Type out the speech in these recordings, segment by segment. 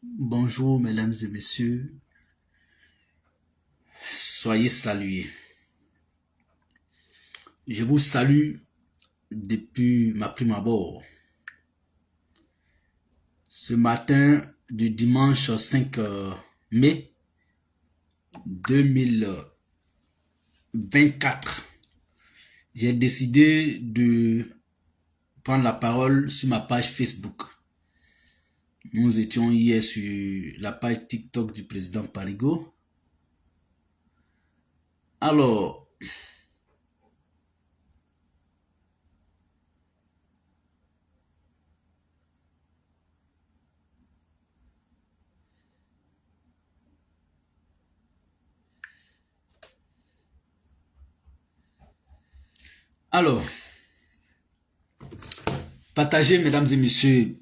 Bonjour mesdames et messieurs, soyez salués. Je vous salue depuis ma prime abord. Ce matin du dimanche 5 mai 2024, j'ai décidé de prendre la parole sur ma page Facebook. Nous étions hier sur la page TikTok du président Parigo. Alors, partagez mesdames et messieurs.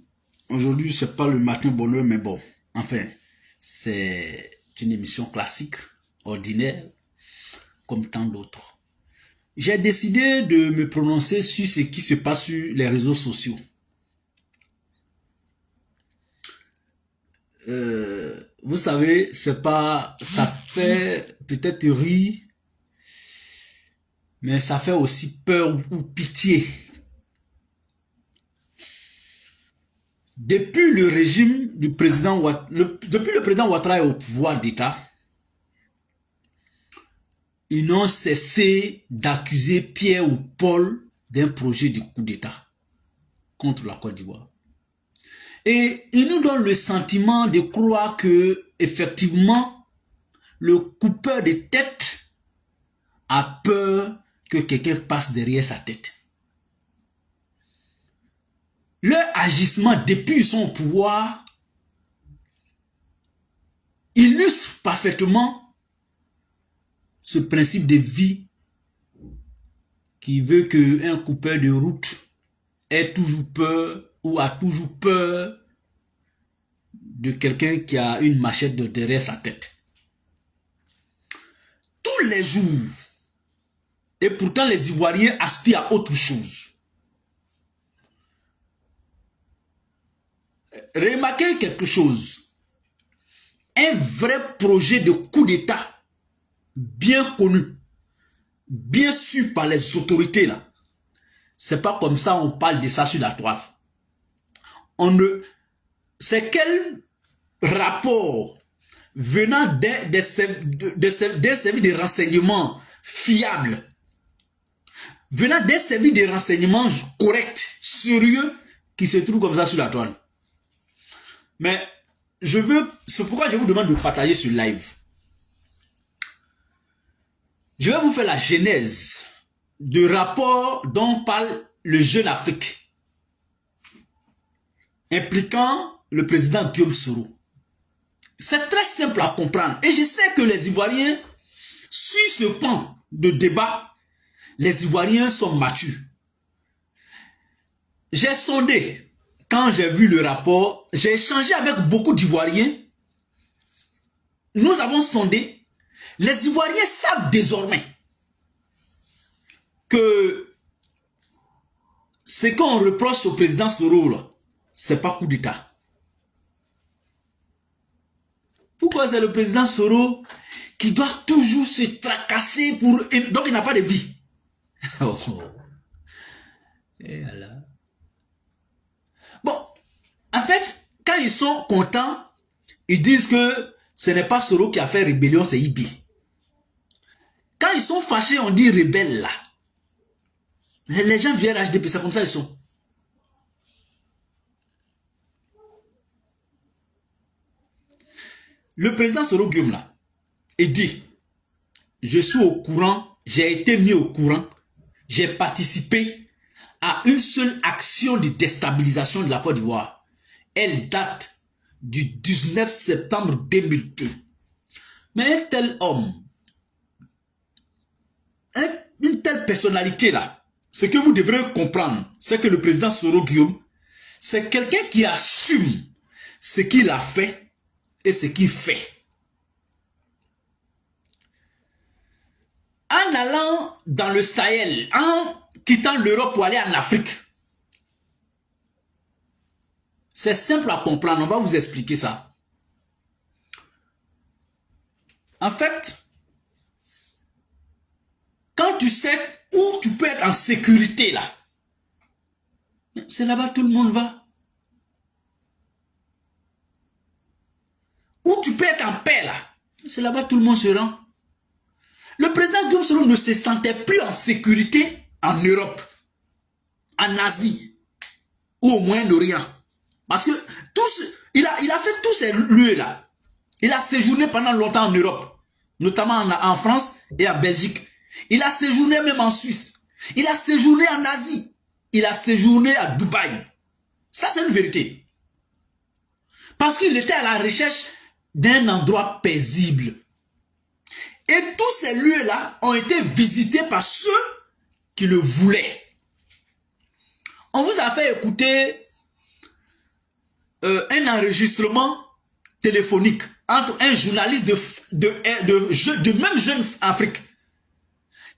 Aujourd'hui, c'est pas le matin bonheur, mais bon, enfin, c'est une émission classique, ordinaire, comme tant d'autres. J'ai décidé de me prononcer sur ce qui se passe sur les réseaux sociaux. Vous savez, c'est pas, ça fait peut-être rire, mais ça fait aussi peur ou pitié. Depuis le régime du président depuis le président Ouattara est au pouvoir d'État, ils n'ont cessé d'accuser Pierre ou Paul d'un projet de coup d'État contre la Côte d'Ivoire. Et ils nous donnent le sentiment de croire que, effectivement, le coupeur de tête a peur que quelqu'un passe derrière sa tête. Leur agissement depuis son pouvoir illustre parfaitement ce principe de vie qui veut qu'un coupeur de route ait toujours peur ou a toujours peur de quelqu'un qui a une machette derrière sa tête. Tous les jours. Et pourtant les Ivoiriens aspirent à autre chose. Remarquez quelque chose. Un vrai projet de coup d'État bien connu, bien su par les autorités là. C'est pas comme ça on parle de ça sur la toile. C'est quel rapport venant des services de renseignement fiables, venant des services de renseignement corrects, sérieux, qui se trouvent comme ça sur la toile. Mais c'est pourquoi je vous demande de partager ce live. Je vais vous faire la genèse du rapport dont parle le Jeune Afrique, impliquant le président Guillaume Soro. C'est très simple à comprendre. Et je sais que les Ivoiriens, sur ce pan de débat, les Ivoiriens sont matures. J'ai sondé, quand j'ai vu le rapport, j'ai échangé avec beaucoup d'Ivoiriens. Nous avons sondé. Les Ivoiriens savent désormais ce qu'on reproche au président Soro, c'est pas coup d'État. Pourquoi c'est le président Soro qui doit toujours se tracasser pour... Donc il n'a pas de vie. Et voilà. Bon, en fait, quand ils sont contents, ils disent que ce n'est pas Soro qui a fait rébellion, c'est Ibi. Quand ils sont fâchés, on dit rebelle là. Les gens viennent HDP, c'est comme ça ils sont. Le président Soro Guillaume là, il dit, je suis au courant, j'ai été mis au courant, j'ai participé à une seule action de déstabilisation de la Côte d'Ivoire. Elle date du 19 septembre 2002. Mais un tel homme, une telle personnalité là, ce que vous devrez comprendre, c'est que le président Soro Guillaume, c'est quelqu'un qui assume ce qu'il a fait et ce qu'il fait. En allant dans le Sahel, en quittant l'Europe pour aller en Afrique, c'est simple à comprendre, on va vous expliquer ça. En fait, quand tu sais où tu peux être en sécurité là, c'est là-bas tout le monde va. Où tu peux être en paix là, c'est là-bas tout le monde se rend. Le président Guillaume Soro ne se sentait plus en sécurité en Europe, en Asie ou au Moyen-Orient. Parce que il a fait tous ces lieux là. Il a séjourné pendant longtemps en Europe, notamment en France et en Belgique. Il a séjourné même en Suisse. Il a séjourné en Asie. Il a séjourné à Dubaï. Ça, c'est une vérité. Parce qu'il était à la recherche d'un endroit paisible. Et tous ces lieux-là ont été visités par ceux qui le voulaient. On vous a fait écouter un enregistrement téléphonique entre un journaliste de même jeune Afrique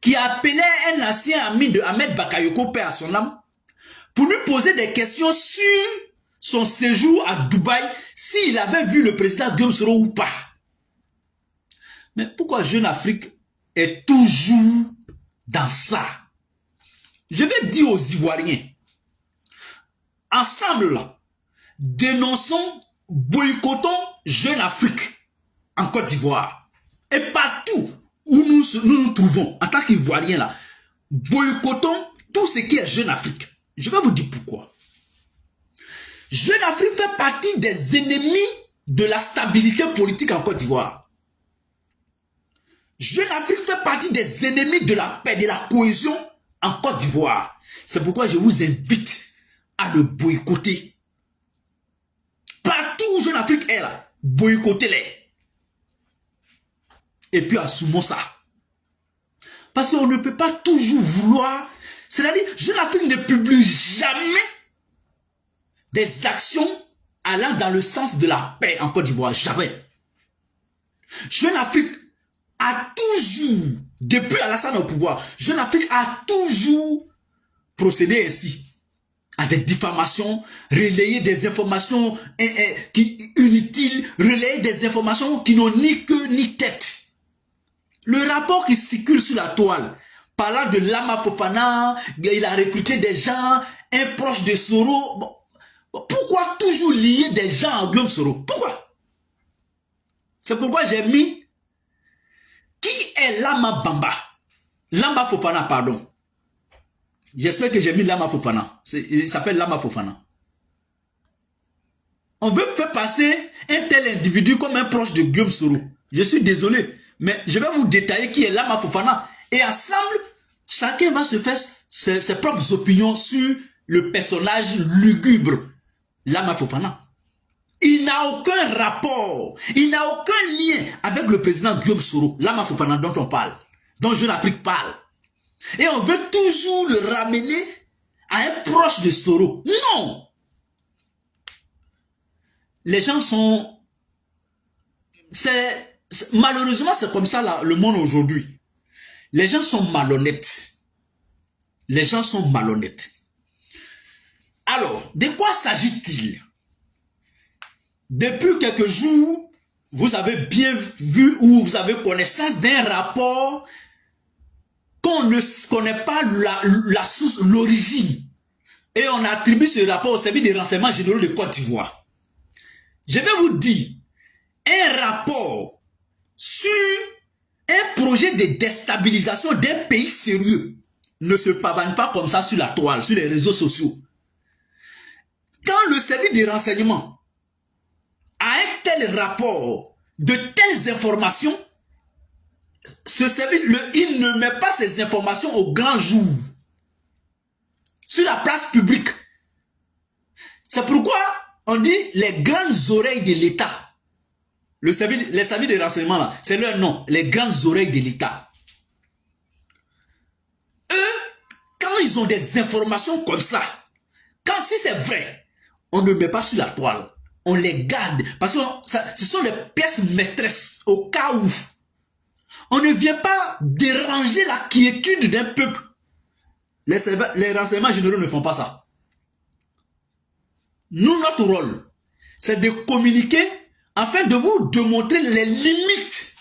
qui appelait un ancien ami de Ahmed Bakayoko, paix à son âme, pour lui poser des questions sur son séjour à Dubaï, s'il avait vu le président Guillaume Soro ou pas. Mais pourquoi Jeune Afrique est toujours dans ça? Je vais dire aux Ivoiriens, ensemble, dénonçons, boycottons Jeune Afrique en Côte d'Ivoire. Et partout où nous trouvons, en tant qu'Ivoiriens, là, boycottons tout ce qui est Jeune Afrique. Je vais vous dire pourquoi. Jeune Afrique fait partie des ennemis de la stabilité politique en Côte d'Ivoire. Jeune Afrique fait partie des ennemis de la paix, de la cohésion en Côte d'Ivoire. C'est pourquoi je vous invite à le boycotter. Partout où Jeune Afrique est là, boycottez-les. Et puis assumons ça. Parce qu'on ne peut pas toujours vouloir. C'est-à-dire, Jeune Afrique ne publie jamais des actions allant dans le sens de la paix en Côte d'Ivoire. Jamais. Jeune Afrique a toujours, depuis Alassane au pouvoir, Jeune Afrique a toujours procédé ainsi à des diffamations, relayer des informations inutiles, relayer des informations qui n'ont ni queue ni tête. Le rapport qui circule sur la toile, parlant de Lama Fofana, il a recruté des gens, un proche de Soro. Bon, pourquoi toujours lier des gens à Guillaume Soro? Pourquoi? C'est pourquoi j'ai mis qui est Lama Bamba? Lama Fofana, pardon. J'espère que j'ai mis Lama Fofana. Il s'appelle Lama Fofana. On veut faire passer un tel individu comme un proche de Guillaume Soro. Je suis désolé, mais je vais vous détailler qui est Lama Fofana. Et ensemble, chacun va se faire ses propres opinions sur le personnage lugubre Lama Fofana. Il n'a aucun rapport, il n'a aucun lien avec le président Guillaume Soro, Lama Fofana dont on parle, dont Jeune Afrique parle. Et on veut toujours le ramener à un proche de Soro. Non! Les gens sont... malheureusement, c'est comme ça là, le monde aujourd'hui. Les gens sont malhonnêtes. Les gens sont malhonnêtes. Alors, de quoi s'agit-il? Depuis quelques jours, vous avez bien vu ou vous avez connaissance d'un rapport qu'on ne connaît pas la source, l'origine. Et on attribue ce rapport au service des renseignements généraux de Côte d'Ivoire. Je vais vous dire, un rapport sur un projet de déstabilisation d'un pays sérieux ne se pavane pas comme ça sur la toile, sur les réseaux sociaux. Quand le service des renseignements a un tel rapport, de telles informations, ce service, il ne met pas ces informations au grand jour, sur la place publique. C'est pourquoi on dit les grandes oreilles de l'État. Les services de renseignement, là, c'est leur nom, les grandes oreilles de l'État. Eux, quand ils ont des informations comme ça, quand si c'est vrai, on ne met pas sur la toile. On les garde. Parce que ce sont des pièces maîtresses au cas où. On ne vient pas déranger la quiétude d'un peuple. Les renseignements généraux ne font pas ça. Nous, notre rôle, c'est de communiquer afin de vous démontrer les limites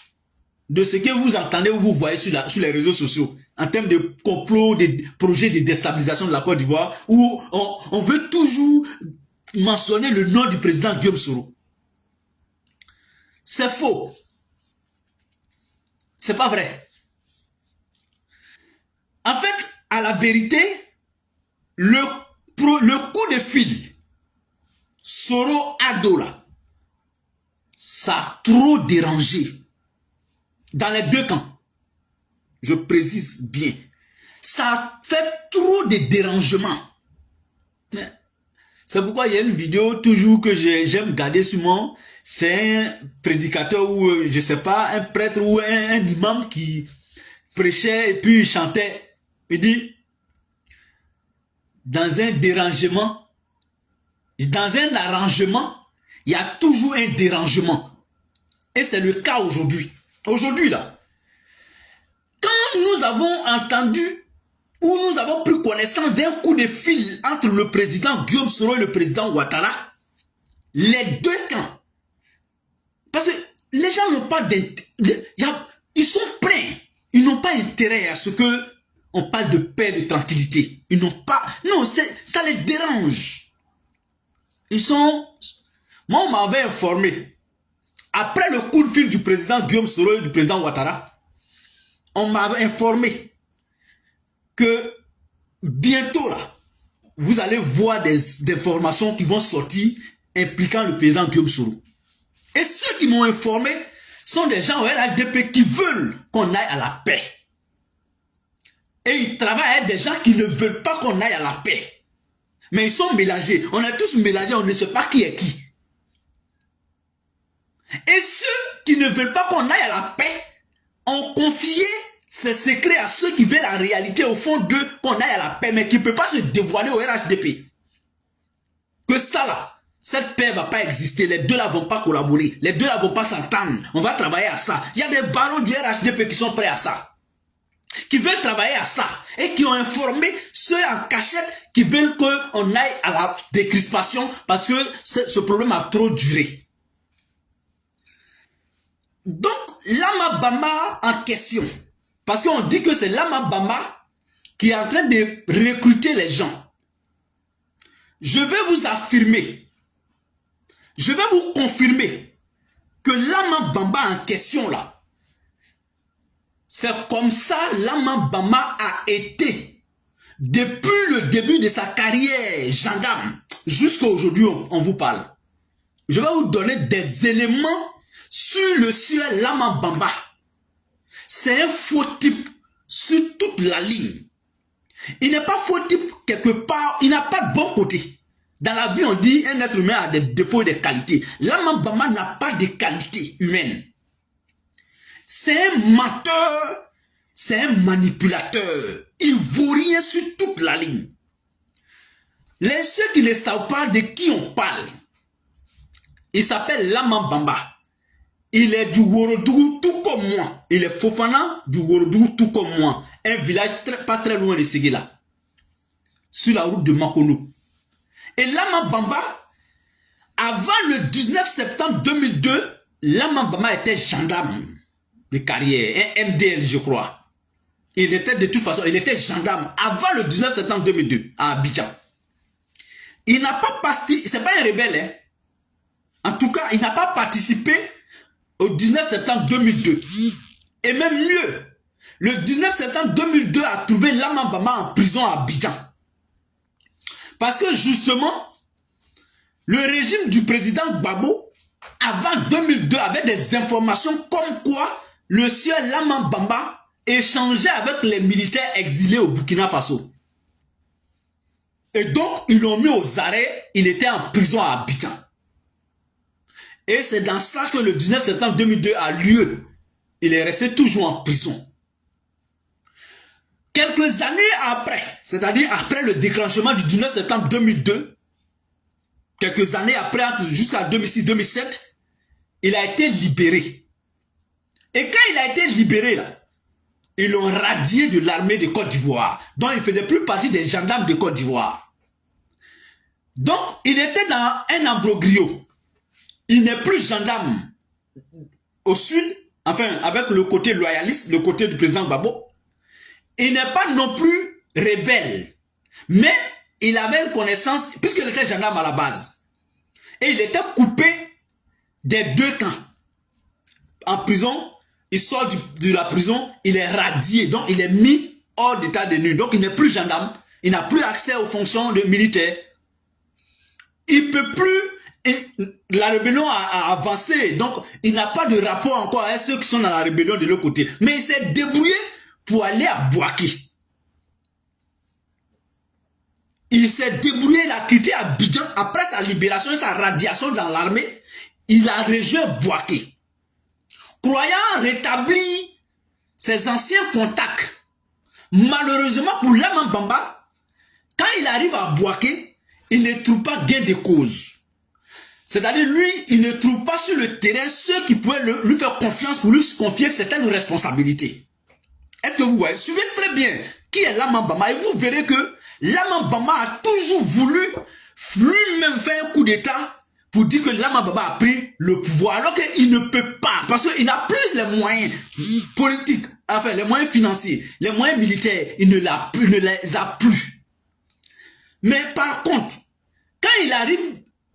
de ce que vous entendez ou vous voyez sur les réseaux sociaux en termes de complot, de projets de déstabilisation de la Côte d'Ivoire où on veut toujours mentionner le nom du président Guillaume Soro. C'est faux. C'est pas vrai. En fait, à la vérité, le coup de fil Soro-Ado, ça a trop dérangé. Dans les deux camps. Je précise bien. Ça a fait trop de dérangements. C'est pourquoi il y a une vidéo toujours que j'aime garder sur moi. C'est un prédicateur ou je sais pas, un prêtre ou un imam qui prêchait et puis chantait. Il dit, dans un dérangement, dans un arrangement, il y a toujours un dérangement. Et c'est le cas aujourd'hui. Aujourd'hui là, quand nous avons entendu ou nous avons pris connaissance d'un coup de fil entre le président Guillaume Soro et le président Ouattara, les deux camps, parce que les gens n'ont pas d'intérêt, ils sont prêts, ils n'ont pas intérêt à ce que on parle de paix, de tranquillité. Ils n'ont pas, non, ça les dérange. Ils sont, moi on m'avait informé, après le coup de fil du président Guillaume Soro et du président Ouattara, on m'avait informé que bientôt là, vous allez voir des informations qui vont sortir impliquant le président Guillaume Soro. Et ceux qui m'ont informé sont des gens au RHDP qui veulent qu'on aille à la paix. Et ils travaillent avec des gens qui ne veulent pas qu'on aille à la paix. Mais ils sont mélangés. On est tous mélangés, on ne sait pas qui est qui. Et ceux qui ne veulent pas qu'on aille à la paix ont confié ces secrets à ceux qui veulent en réalité au fond d'eux qu'on aille à la paix, mais qui ne peuvent pas se dévoiler au RHDP. Que ça là, cette paix ne va pas exister, les deux là ne vont pas collaborer, les deux là ne vont pas s'entendre, on va travailler à ça. Il y a des barons du RHDP qui sont prêts à ça, qui veulent travailler à ça, et qui ont informé ceux en cachette qui veulent qu'on aille à la décrispation parce que ce problème a trop duré. Donc, Lama Bamba en question, parce qu'on dit que c'est Lama Bamba qui est en train de recruter les gens. Je vais vous affirmer, je vais vous confirmer que Lama Bamba en question là, c'est comme ça Lama Bamba a été depuis le début de sa carrière gendarme jusqu'à aujourd'hui on vous parle. Je vais vous donner des éléments sur le sieur Lama Bamba. C'est un faux type sur toute la ligne. Il n'est pas faux type quelque part, il n'a pas de bon côté. Dans la vie, on dit un être humain a des défauts et des qualités. Lama Bamba n'a pas de qualité humaine. C'est un menteur, c'est un manipulateur. Il ne vaut rien sur toute la ligne. Ceux qui ne savent pas de qui on parle, il s'appelle Lama Bamba. Il est du Worodougou tout comme moi. Il est Fofana du Worodougou tout comme moi. Un village pas très loin de Séguéla. Sur la route de Makono. Et Lama Bamba, avant le 19 septembre 2002, Lama Bamba était gendarme de carrière, un MDL je crois. Il était de toute façon, il était gendarme avant le 19 septembre 2002 à Abidjan. Il n'a pas participé, c'est pas un rebelle, hein. En tout cas, il n'a pas participé au 19 septembre 2002. Et même mieux, le 19 septembre 2002 a trouvé Lama Bamba en prison à Abidjan. Parce que justement, le régime du président Gbagbo, avant 2002, avait des informations comme quoi le sieur Lama Bamba échangeait avec les militaires exilés au Burkina Faso. Et donc, ils l'ont mis aux arrêts, il était en prison à Abidjan. Et c'est dans ça que le 19 septembre 2002 a lieu. Il est resté toujours en prison. Quelques années après, c'est-à-dire après le déclenchement du 19 septembre 2002, quelques années après, jusqu'à 2006-2007, il a été libéré. Et quand il a été libéré, là, ils l'ont radié de l'armée de Côte d'Ivoire. Donc, il ne faisait plus partie des gendarmes de Côte d'Ivoire. Donc, il était dans un imbroglio. Il n'est plus gendarme au sud, enfin, avec le côté loyaliste, le côté du président Gbagbo. Il n'est pas non plus rebelle. Mais il avait une connaissance, puisqu'il était gendarme à la base. Et il était coupé des deux camps. En prison, il sort de la prison, il est radié. Donc, il est mis hors d'état de nuit. Donc, il n'est plus gendarme. Il n'a plus accès aux fonctions de militaire. Il ne peut plus... La rébellion a avancé. Donc, il n'a pas de rapport encore avec ceux qui sont dans la rébellion de l'autre côté. Mais il s'est débrouillé pour aller à Bouaké. Il s'est débrouillé, il a quitté Abidjan. Après sa libération et sa radiation dans l'armée, il a rejoint Bouaké. Croyant rétablir ses anciens contacts. Malheureusement pour Lama Bamba, quand il arrive à Bouaké, il ne trouve pas gain de cause. C'est-à-dire, lui, il ne trouve pas sur le terrain ceux qui pouvaient lui faire confiance pour lui confier certaines responsabilités. Est-ce que vous voyez? Suivez très bien qui est Lama Bamba et vous verrez que Lama Bamba a toujours voulu lui-même faire un coup d'état pour dire que Lama Bamba a pris le pouvoir alors qu'il ne peut pas parce qu'il n'a plus les moyens politiques, enfin les moyens financiers, les moyens militaires, il ne les a plus. Mais par contre, quand il arrive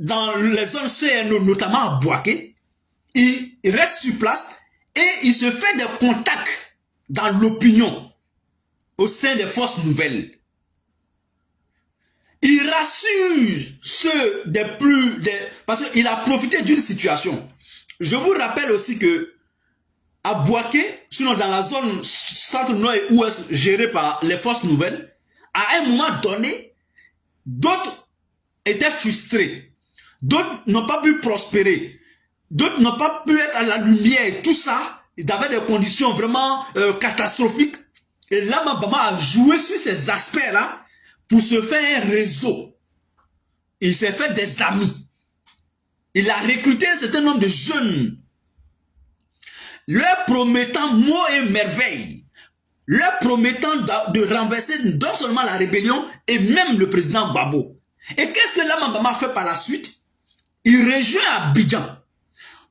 dans les zones CNO, notamment à Bouaké, il reste sur place et il se fait des contacts dans l'opinion au sein des forces nouvelles. Il rassure ceux des plus... parce qu'il a profité d'une situation. Je vous rappelle aussi que à Bouaké, sinon dans la zone centre-nord et ouest gérée par les forces nouvelles, à un moment donné, d'autres étaient frustrés. D'autres n'ont pas pu prospérer. D'autres n'ont pas pu être à la lumière et tout ça. Ils avaient des conditions vraiment catastrophiques. Et Lama Bamba a joué sur ces aspects-là pour se faire un réseau. Il s'est fait des amis. Il a recruté un certain nombre de jeunes, leur promettant mots et merveilles, leur promettant de renverser non seulement la rébellion et même le président Gbagbo. Et qu'est-ce que Lama Bamba fait par la suite? Il rejoint Abidjan.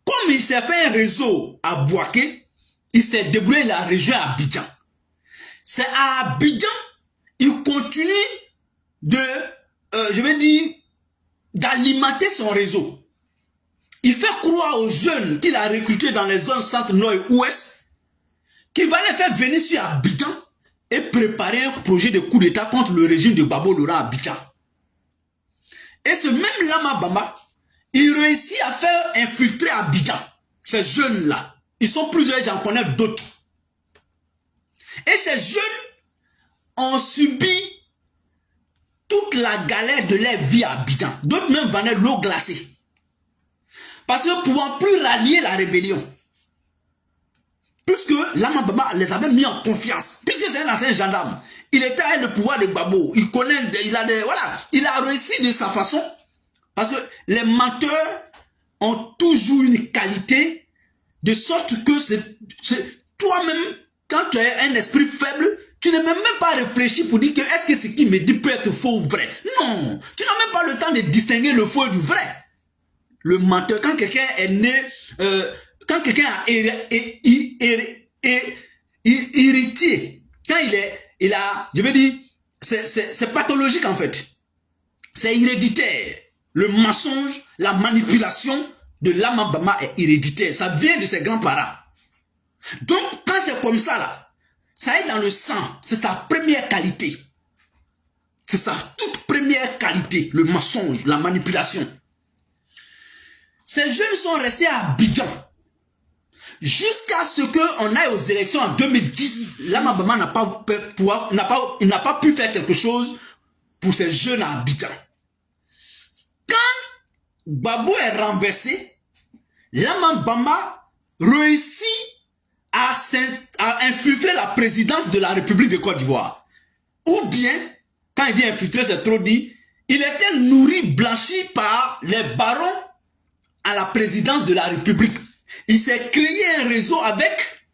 Comme il s'est fait un réseau à Bouaké, il s'est débrouillé la région à Abidjan. C'est à Abidjan, il continue de, je vais dire, d'alimenter son réseau. Il fait croire aux jeunes qu'il a recrutés dans les zones centre, nord et ouest, qu'il va les faire venir sur Abidjan et préparer un projet de coup d'état contre le régime de Gbagbo Laurent à Abidjan. Et ce même Lama Bamba, il réussit à faire infiltrer Abidjan. Ces jeunes-là, ils sont plusieurs, j'en connais d'autres. Et ces jeunes ont subi toute la galère de leur vie à Abidjan. D'autres même venaient l'eau glacée. Parce que ne pouvant plus rallier la rébellion. Puisque Lama Bamba les avait mis en confiance. Puisque c'est un ancien gendarme. Il était avec le pouvoir de Gbagbo. Il connaît, voilà. Il a réussi de sa façon. Parce que les menteurs ont toujours une qualité de sorte que c'est toi-même, quand tu as un esprit faible, Tu n'as même pas réfléchi pour dire que est-ce que ce qu'il me dit peut être faux ou vrai. Non, tu n'as même pas le temps de distinguer le faux du vrai. Le menteur, quand quelqu'un est né, quand quelqu'un a hérité, quand il a, je veux dire, c'est pathologique en fait. C'est héréditaire. Le mensonge, la manipulation de Lama Bama est héréditaire. Ça vient de ses grands-parents. Donc, quand c'est comme ça, là, ça est dans le sang. C'est sa première qualité. C'est sa toute première qualité. Le mensonge, la manipulation. Ces jeunes sont restés à Abidjan. Jusqu'à ce qu'on aille aux élections en 2010, Lama Bama n'a pas pu faire quelque chose pour ces jeunes à Abidjan. Quand Babou est renversé, Lama Bama réussit à infiltrer la présidence de la République de Côte d'Ivoire. Ou bien, quand il dit infiltrer, c'est trop dit, il était nourri, blanchi par les barons à la présidence de la République. Il s'est créé un réseau avec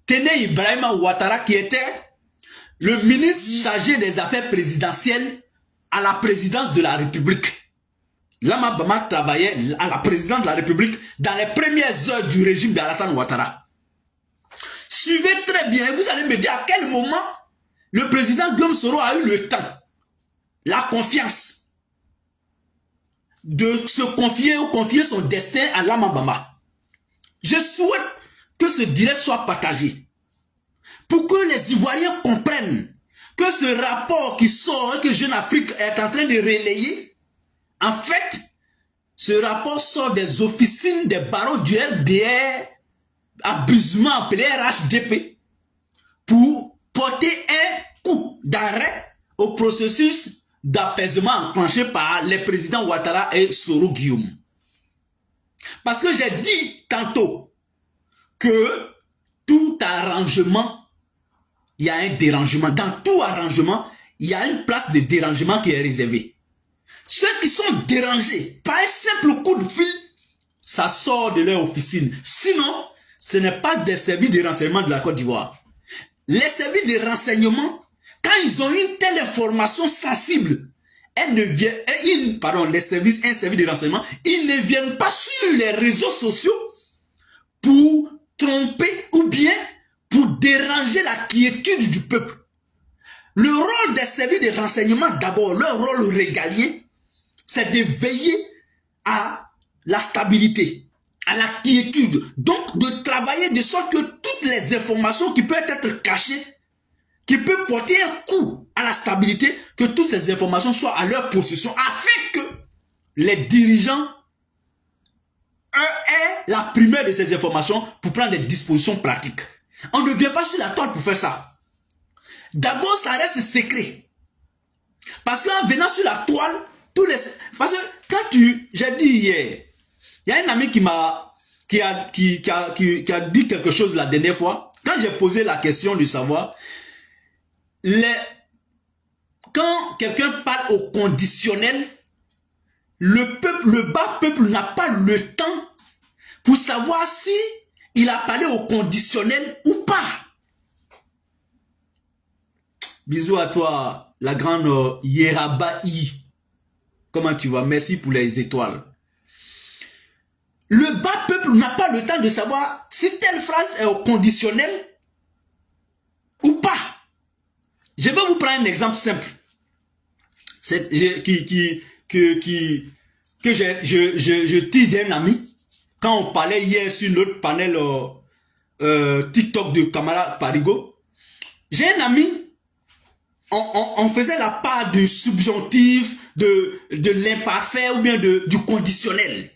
Téné Ibrahima Ouattara qui était le ministre chargé des affaires présidentielles à la présidence de la République. Lama Bama travaillait à la présidence de la République dans les premières heures du régime d'Alassane Ouattara. Suivez très bien, vous allez me dire à quel moment le président Guillaume Soro a eu le temps, la confiance de se confier ou confier son destin à Lama Bama. Je souhaite que ce direct soit partagé pour que les Ivoiriens comprennent que ce rapport qui sort et que Jeune Afrique est en train de relayer, en fait, ce rapport sort des officines des barreaux du RDR, abusement appelé RHDP, pour porter un coup d'arrêt au processus d'apaisement enclenché par les présidents Ouattara et Soro Guillaume. Parce que j'ai dit tantôt que tout arrangement, il y a un dérangement. Dans tout arrangement, il y a une place de dérangement qui est réservée. Ceux qui sont dérangés par un simple coup de fil, ça sort de leur officine. Sinon, ce n'est pas des services de renseignement de la Côte d'Ivoire. Les services de renseignement, quand ils ont une telle information sensible, un service de renseignement, ils ne viennent pas sur les réseaux sociaux pour tromper ou bien pour déranger la quiétude du peuple. Le rôle des services de renseignement, d'abord, leur rôle régalien, c'est de veiller à la stabilité, à la quiétude. Donc, de travailler de sorte que toutes les informations qui peuvent être cachées, qui peuvent porter un coup à la stabilité, que toutes ces informations soient à leur possession, afin que les dirigeants aient la primeur de ces informations pour prendre des dispositions pratiques. On ne vient pas sur la toile pour faire ça. D'abord, ça reste secret. Parce qu'en venant sur la toile, parce que quand j'ai dit hier, il y a un ami qui a dit quelque chose la dernière fois. Quand j'ai posé la question du savoir, quand quelqu'un parle au conditionnel, le bas peuple n'a pas le temps pour savoir si il a parlé au conditionnel ou pas. Bisous à toi, la grande Yerabaï. Comment tu vas? Merci pour les étoiles. Le bas peuple n'a pas le temps de savoir si telle phrase est au conditionnel ou pas. Je vais vous prendre un exemple simple. Que je tire d'un ami. Quand on parlait hier sur notre panel TikTok de Camara Parigo, j'ai un ami, on faisait la part du subjonctif, de l'imparfait ou bien du conditionnel.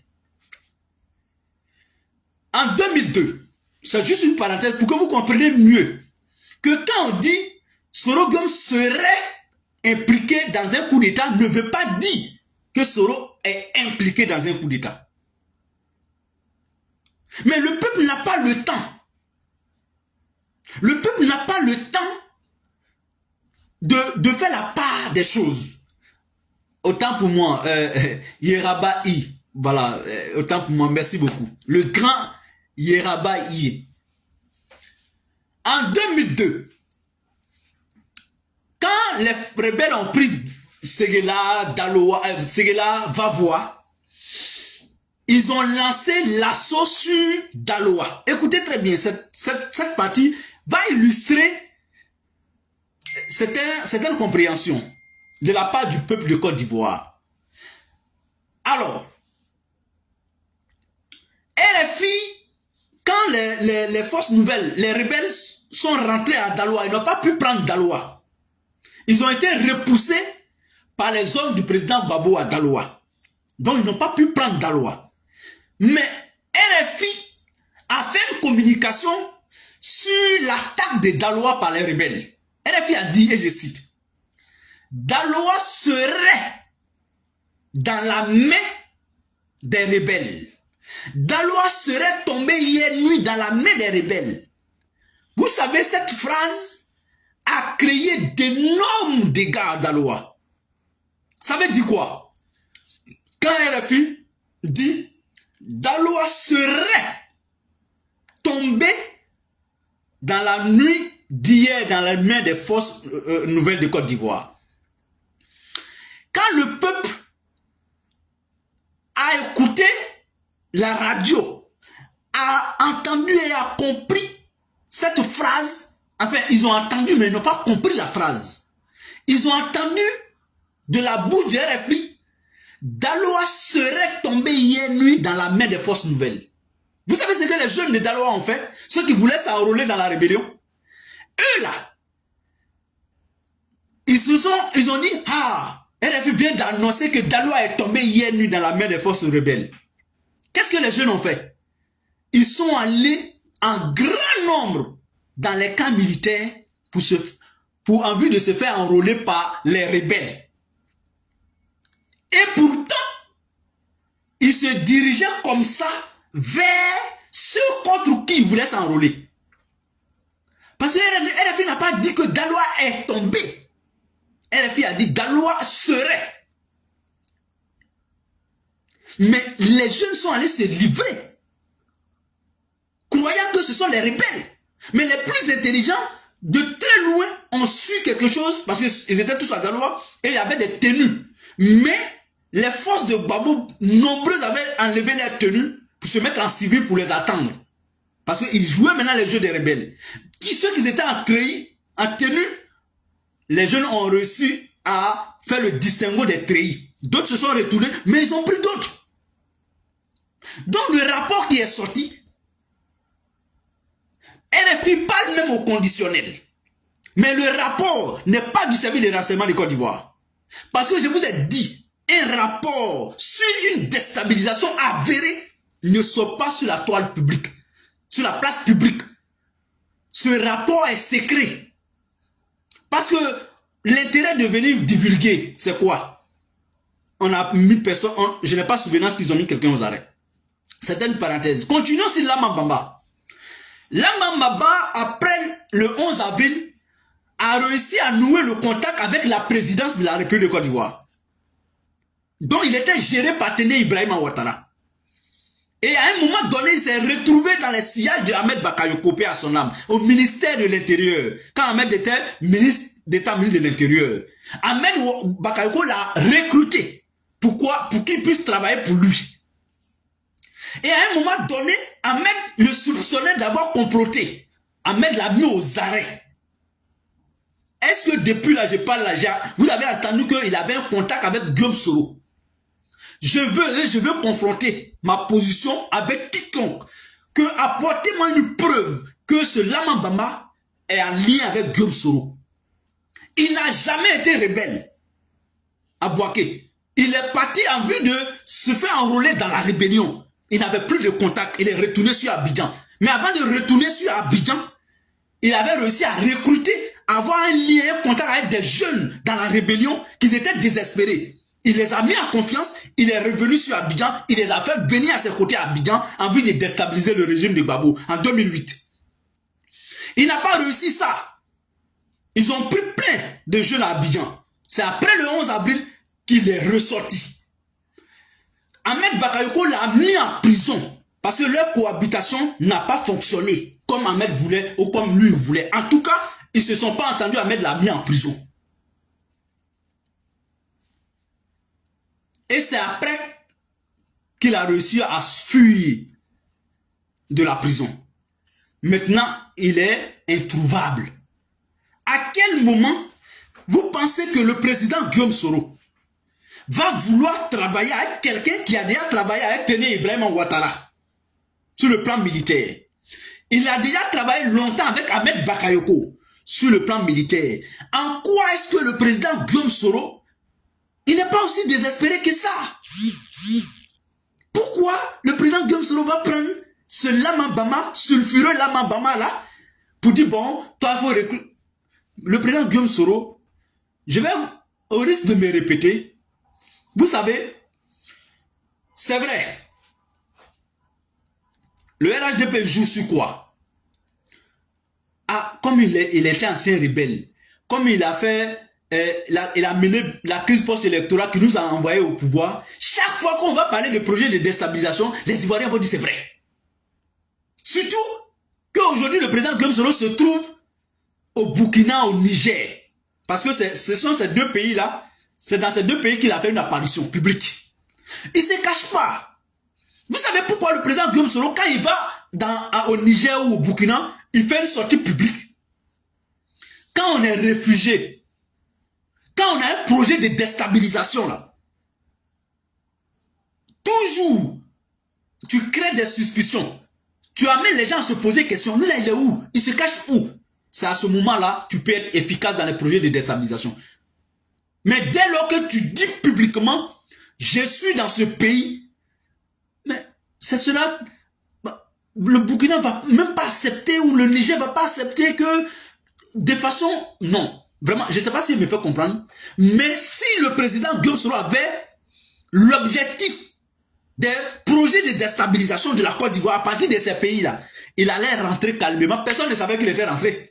En 2002, c'est juste une parenthèse pour que vous compreniez mieux que quand on dit Soro Guillaume serait impliqué dans un coup d'État, ne veut pas dire que Soro est impliqué dans un coup d'État. Mais le peuple n'a pas le temps. Le peuple n'a pas le temps de faire la part des choses. Autant pour moi, Yerabaï, voilà, autant pour moi, merci beaucoup. Le grand Yerabaï. En 2002, les rebelles ont pris Séguéla, Séguéla, Vavois, ils ont lancé l'assaut sur Daloa. Écoutez très bien, cette partie va illustrer certaines compréhensions de la part du peuple de Côte d'Ivoire. Alors, RFI, quand les forces nouvelles, les rebelles sont rentrés à Daloa, ils n'ont pas pu prendre Daloa. Ils ont été repoussés par les hommes du président Gbagbo à Daloa. Donc, ils n'ont pas pu prendre Daloa. Mais RFI a fait une communication sur l'attaque de Daloa par les rebelles. RFI a dit, et je cite, Daloa serait dans la main des rebelles. Daloa serait tombé hier nuit dans la main des rebelles. Vous savez, cette phrase a créé d'énormes dégâts à Daloa. Ça veut dire quoi? Quand RFI dit Daloa serait tombé dans la nuit d'hier dans la main des forces nouvelles de Côte d'Ivoire. Quand le peuple a écouté la radio, a entendu et a compris cette phrase, enfin ils ont entendu mais ils n'ont pas compris la phrase. Ils ont entendu de la bouche de RFI, Daloa serait tombé hier nuit dans la main des forces nouvelles. Vous savez ce que les jeunes de Daloa ont fait? Ceux qui voulaient s'enrôler dans la rébellion. Eux là, ils ont dit, ah, RFI vient d'annoncer que Daloa est tombé hier nuit dans la main des forces rebelles. Qu'est-ce que les jeunes ont fait? Ils sont allés en grand nombre dans les camps militaires pour en vue de se faire enrôler par les rebelles. Et pourtant, ils se dirigeaient comme ça vers ceux contre qui ils voulaient s'enrôler. Parce que RFI n'a pas dit que Daloa est tombé. RFI a dit Daloa serait. Mais les jeunes sont allés se livrer, croyant que ce sont les rebelles. Mais les plus intelligents, de très loin, ont su quelque chose, parce qu'ils étaient tous à Daloa, et il y avait des tenues. Mais les forces de Gbagbo, nombreuses avaient enlevé leurs tenues pour se mettre en civil pour les attendre. Parce qu'ils jouaient maintenant les jeux des rebelles. Ceux qui étaient en treillis, en tenue, les jeunes ont réussi à faire le distinguo des treillis. D'autres se sont retournés, mais ils ont pris d'autres. Donc le rapport qui est sorti, RFI parle même au conditionnel. Mais le rapport n'est pas du service de renseignement de Côte d'Ivoire. Parce que je vous ai dit, un rapport sur une déstabilisation avérée ne sort pas sur la toile publique, sur la place publique. Ce rapport est secret. Parce que l'intérêt de venir divulguer, c'est quoi? On a mis personne, je n'ai pas souvenance qu'ils ont mis quelqu'un aux arrêts. C'était une parenthèse. Continuons sur Laman Bamba. Laman Bamba, après le 11 avril, a réussi à nouer le contact avec la présidence de la République de Côte d'Ivoire, dont il était géré par Téné Ibrahima Ouattara. Et à un moment donné, il s'est retrouvé dans les sillages de Ahmed Bakayoko, paix à son âme, au ministère de l'Intérieur. Quand Ahmed était ministre d'État, ministre de l'Intérieur, Ahmed Bakayoko l'a recruté. Pourquoi? Pour qu'il puisse travailler pour lui. Et à un moment donné, Ahmed le soupçonnait d'avoir comploté. Ahmed l'a mis aux arrêts. Est-ce que depuis là, je parle là, vous avez entendu qu'il avait un contact avec Guillaume Soro? Je veux confronter ma position avec quiconque. Apportez-moi une preuve que ce Laman Bamba est en lien avec Guillaume Soro. Il n'a jamais été rebelle à Bouaké. Il est parti en vue de se faire enrôler dans la rébellion. Il n'avait plus de contact. Il est retourné sur Abidjan. Mais avant de retourner sur Abidjan, il avait réussi à recruter, avoir un lien, un contact avec des jeunes dans la rébellion qui étaient désespérés. Il les a mis en confiance, il est revenu sur Abidjan, il les a fait venir à ses côtés à Abidjan en vue de déstabiliser le régime de Gbagbo en 2008. Il n'a pas réussi ça. Ils ont pris plein de jeunes à Abidjan. C'est après le 11 avril qu'il est ressorti. Ahmed Bakayoko l'a mis en prison parce que leur cohabitation n'a pas fonctionné comme Ahmed voulait ou comme lui voulait. En tout cas, ils ne se sont pas entendus. Ahmed l'a mis en prison. Et c'est après qu'il a réussi à fuir de la prison. Maintenant, il est introuvable. À quel moment vous pensez que le président Guillaume Soro va vouloir travailler avec quelqu'un qui a déjà travaillé avec Téné Ibrahim Ouattara sur le plan militaire? Il a déjà travaillé longtemps avec Ahmed Bakayoko sur le plan militaire. En quoi est-ce que le président Guillaume Soro, il n'est pas aussi désespéré que ça? Pourquoi le président Guillaume Soro va prendre ce Lamabama, sulfureux Lamabama là, pour dire bon, toi il faut recruter. Le président Guillaume Soro, je vais, au risque de me répéter, vous savez, c'est vrai, le RHDP joue sur quoi? Ah, comme il était ancien rebelle, comme il a fait, il a mené la crise post-électorale qui nous a envoyés au pouvoir, chaque fois qu'on va parler de projet de déstabilisation, les Ivoiriens vont dire c'est vrai. Surtout qu'aujourd'hui, le président Guillaume Soro se trouve au Burkina, au Niger. Parce que ce sont ces deux pays-là, c'est dans ces deux pays qu'il a fait une apparition publique. Il ne se cache pas. Vous savez pourquoi le président Guillaume Soro, quand il va au Niger ou au Burkina, il fait une sortie publique? Quand on est réfugié, quand on a un projet de déstabilisation, là, toujours, tu crées des suspicions. Tu amènes les gens à se poser des questions. Lui, là, il est où? Il se cache où? C'est à ce moment-là, tu peux être efficace dans les projets de déstabilisation. Mais dès lors que tu dis publiquement, je suis dans ce pays, mais c'est cela, le Burkina ne va même pas accepter, ou le Niger ne va pas accepter que, de façon, non. Vraiment, je ne sais pas s'il me fait comprendre, mais si le président Guillaume Soro avait l'objectif des projets de déstabilisation de la Côte d'Ivoire à partir de ces pays-là, il allait rentrer calmement. Personne ne savait qu'il était rentré.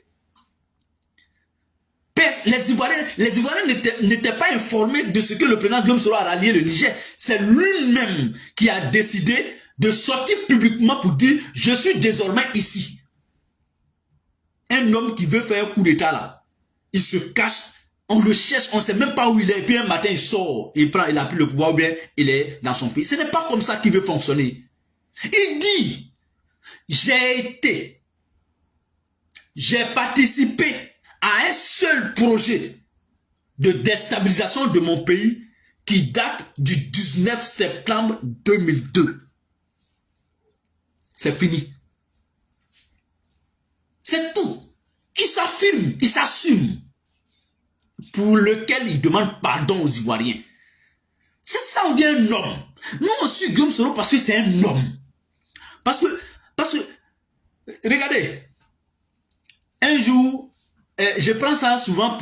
Les Ivoiriens n'étaient pas informés de ce que le président Guillaume Soro a rallié le Niger. C'est lui-même qui a décidé de sortir publiquement pour dire « Je suis désormais ici ». Un homme qui veut faire un coup d'état là, il se cache, on le cherche, on ne sait même pas où il est, et puis un matin il sort, il a pris le pouvoir, ou bien il est dans son pays. Ce n'est pas comme ça qu'il veut fonctionner. Il dit « j'ai participé à un seul projet de déstabilisation de mon pays qui date du 19 septembre 2002. C'est fini. C'est tout. Il s'affirme, il s'assume, pour lequel il demande pardon aux Ivoiriens. C'est ça, on dit un homme. Nous aussi, Guillaume Soro, parce que c'est un homme. Parce que, regardez, un jour, je prends ça souvent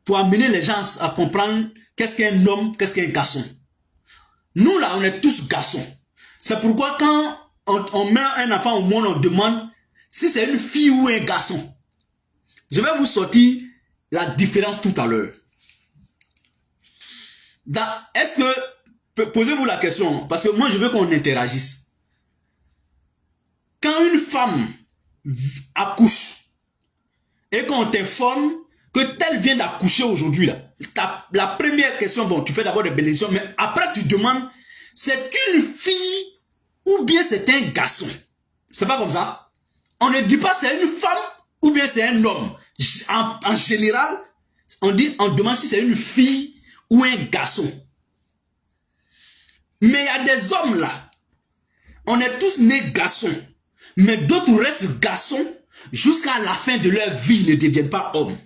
pour amener les gens à comprendre qu'est-ce qu'un homme, qu'est-ce qu'un garçon. Nous là, on est tous garçons. C'est pourquoi quand on met un enfant au monde, on demande si c'est une fille ou un garçon. Je vais vous sortir la différence tout à l'heure. Est-ce que, posez-vous la question, parce que moi je veux qu'on interagisse. Quand une femme accouche, et qu'on t'informe que tel vient d'accoucher aujourd'hui, la première question, bon, tu fais d'abord des bénédictions, mais après tu demandes, c'est une fille ou bien c'est un garçon? C'est pas comme ça. On ne dit pas c'est une femme ou bien c'est un homme. En général, on demande si c'est une fille ou un garçon. Mais il y a des hommes là, on est tous nés garçons, mais d'autres restent garçons jusqu'à la fin de leur vie, ne deviennent pas hommes.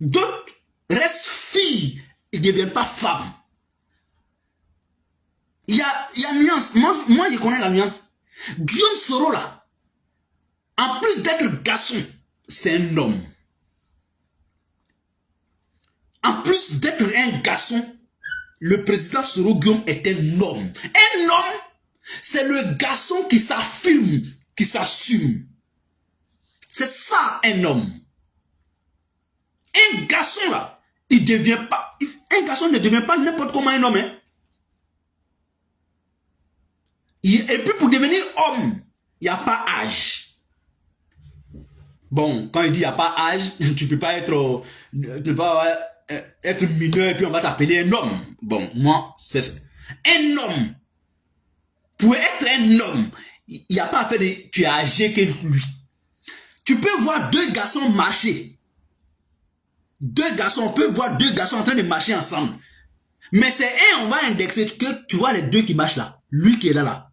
D'autres restent filles, ils ne deviennent pas femmes. Il y a nuance. Moi, je connais la nuance. Guillaume Soro, là, en plus d'être garçon, c'est un homme. En plus d'être un garçon, le président Soro Guillaume est un homme. Un homme, c'est le garçon qui s'affirme, qui s'assume. C'est ça un homme. Un garçon là, il devient pas, un garçon ne devient pas n'importe comment un homme. Hein. Et puis pour devenir homme, il n'y a pas âge. Bon, quand il dit il n'y a pas âge, tu ne peux pas être, être mineur et puis on va t'appeler un homme. Bon, moi, c'est un homme. Pour être un homme, il n'y a pas à faire de... Tu es âgé que lui. Tu peux voir deux garçons marcher. Deux garçons, on peut voir deux garçons en train de marcher ensemble. Mais c'est un, on va indexer que tu vois les deux qui marchent là. Lui qui est là.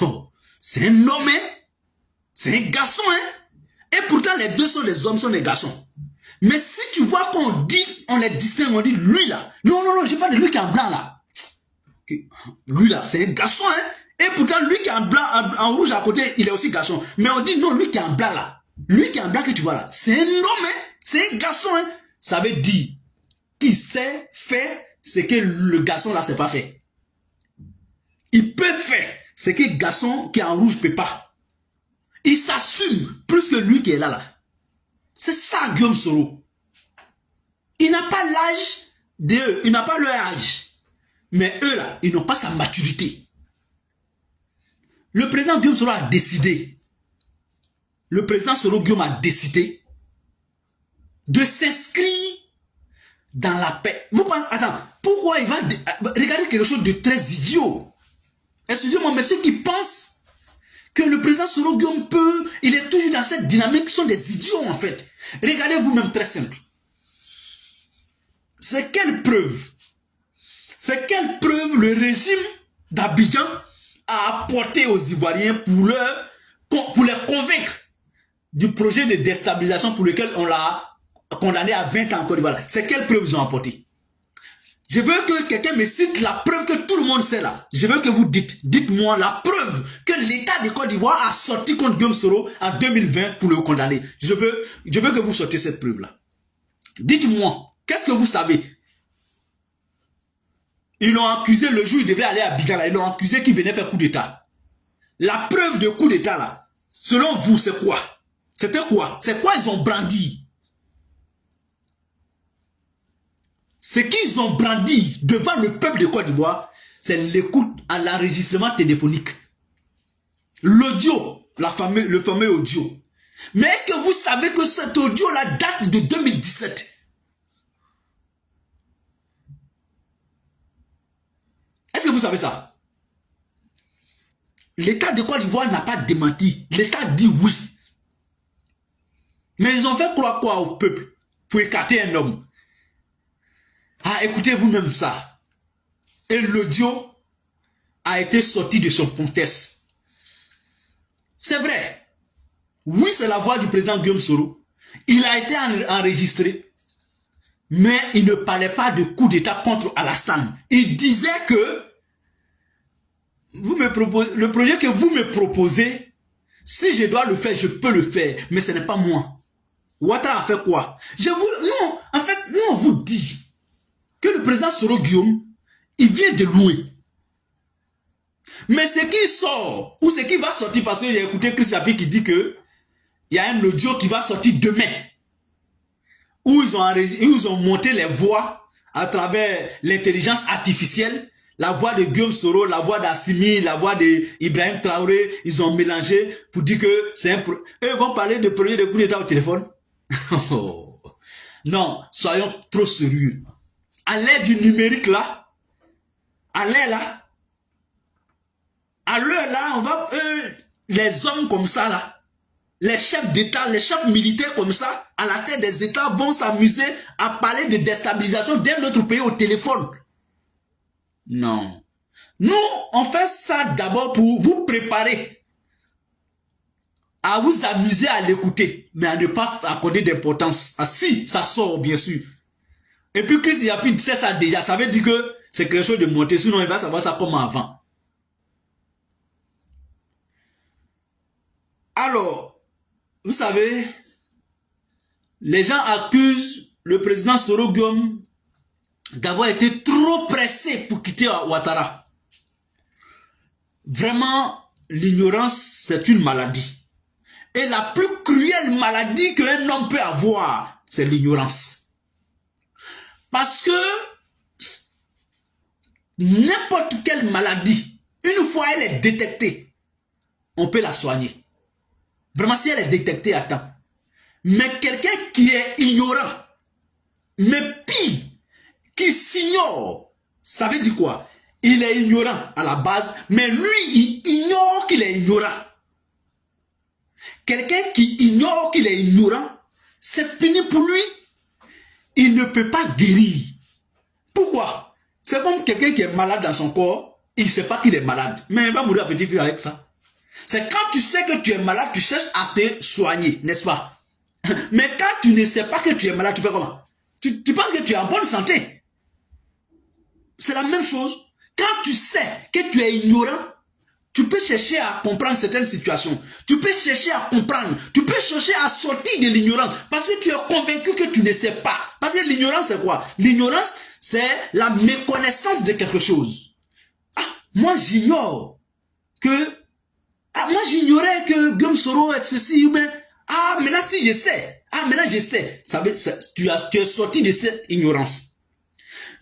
Oh, c'est un homme, hein? C'est un garçon, hein? Et pourtant, les deux sont des hommes, sont des garçons. Mais si tu vois qu'on dit, on les distingue, on dit lui là. Non, non, non, je parle de lui qui est en blanc là. Lui là, c'est un garçon, hein? Et pourtant, lui qui est en blanc, en rouge à côté, il est aussi garçon. Mais on dit non, lui qui est en blanc là. Lui qui est en blanc que tu vois là, c'est un homme, hein? C'est un garçon, hein? Ça veut dire qu'il sait faire ce que le garçon là sait pas fait. Il peut faire ce que le garçon qui est en rouge peut pas. Il s'assume plus que lui qui est là. C'est ça Guillaume Soro. Il n'a pas l'âge d'eux, il n'a pas leur âge. Mais eux là, ils n'ont pas sa maturité. Le président Guillaume Soro a décidé. Le président Soro Guillaume a décidé de s'inscrire dans la paix. Vous pensez, attends, pourquoi il va regarder quelque chose de très idiot? Excusez-moi, mais ceux qui pensent que le président Soro Guillaume peut, il est toujours dans cette dynamique, sont des idiots en fait. Regardez vous-même, très simple. C'est quelle preuve? C'est quelle preuve le régime d'Abidjan a apporté aux Ivoiriens pour les convaincre du projet de déstabilisation pour lequel on l'a condamné à 20 ans en Côte d'Ivoire? C'est quelle preuve ils ont apporté? Je veux que quelqu'un me cite la preuve que tout le monde sait là. Je veux que vous dites-moi la preuve que l'État de Côte d'Ivoire a sorti contre Guillaume Soro en 2020 pour le condamner. Je veux que vous sortiez cette preuve là. Dites-moi, qu'est-ce que vous savez? Ils l'ont accusé le jour où il devait aller à Abidjan là. Ils l'ont accusé qu'il venait faire coup d'État. La preuve de coup d'État là, selon vous, c'est quoi? C'était quoi? C'est quoi ils ont brandi? Ce qu'ils ont brandi devant le peuple de Côte d'Ivoire, c'est l'écoute à l'enregistrement téléphonique. L'audio, le fameux audio. Mais est-ce que vous savez que cet audio-là date de 2017? Est-ce que vous savez ça? L'État de Côte d'Ivoire n'a pas démenti. L'État dit oui. Mais ils ont fait croire quoi au peuple pour écarter un homme? Ah, écoutez vous-même ça. Et l'audio a été sorti de son contexte. C'est vrai. Oui, c'est la voix du président Guillaume Soro. Il a été enregistré. Mais il ne parlait pas de coup d'État contre Alassane. Il disait que le projet que vous me proposez, si je dois le faire, je peux le faire. Mais ce n'est pas moi. Ouattara a fait quoi? Non, en fait, nous on vous dit que le président Soro Guillaume, il vient de loin. Mais ce qui sort, ou ce qui va sortir, parce que j'ai écouté Chris Yapi qui dit que il y a un audio qui va sortir demain, où ils ont monté les voix à travers l'intelligence artificielle, la voix de Guillaume Soro, la voix d'Assimi, la voix d'Ibrahim Traoré, ils ont mélangé pour dire que c'est un... Eux vont parler de projet de coup d'État au téléphone. Non, soyons trop sérieux. À l'ère du numérique là, à l'ère là, on va, les hommes comme ça là, les chefs d'État, les chefs militaires comme ça, à la tête des États vont s'amuser à parler de déstabilisation d'un autre pays au téléphone. Non. Nous, on fait ça d'abord pour vous préparer à vous amuser à l'écouter, mais à ne pas accorder d'importance. Ah si, ça sort bien sûr. Et puis Chris Yapi sait ça déjà, ça veut dire que c'est quelque chose de monté, sinon il va savoir ça comme avant. Alors, vous savez, les gens accusent le président Soro Guillaume d'avoir été trop pressé pour quitter Ouattara. Vraiment, l'ignorance, c'est une maladie. Et la plus cruelle maladie qu'un homme peut avoir, c'est l'ignorance. Parce que n'importe quelle maladie, une fois elle est détectée, on peut la soigner. Vraiment, si elle est détectée à temps. Mais quelqu'un qui est ignorant, Mais pire, qui s'ignore. Ça veut dire quoi? Il est ignorant à la base, mais lui, il ignore qu'il est ignorant. Quelqu'un qui ignore qu'il est ignorant, c'est fini pour lui. Il ne peut pas guérir. Pourquoi? C'est comme quelqu'un qui est malade dans son corps, il ne sait pas qu'il est malade. Mais il va mourir à petit feu avec ça. C'est quand tu sais que tu es malade, tu cherches à te soigner, n'est-ce pas? Mais quand tu ne sais pas que tu es malade, tu fais comment? Tu penses que tu es en bonne santé. C'est la même chose. Quand tu sais que tu es ignorant, tu peux chercher à comprendre certaines situations. Tu peux chercher à comprendre. Tu peux chercher à sortir de l'ignorance. Parce que tu es convaincu que tu ne sais pas. Parce que l'ignorance, c'est quoi? L'ignorance, c'est la méconnaissance de quelque chose. Ah, moi j'ignore que... Ah, moi j'ignorais que Guillaume Soro est ceci ou bien... Ah, mais là si je sais. Ah, mais là je sais. Tu es sorti de cette ignorance.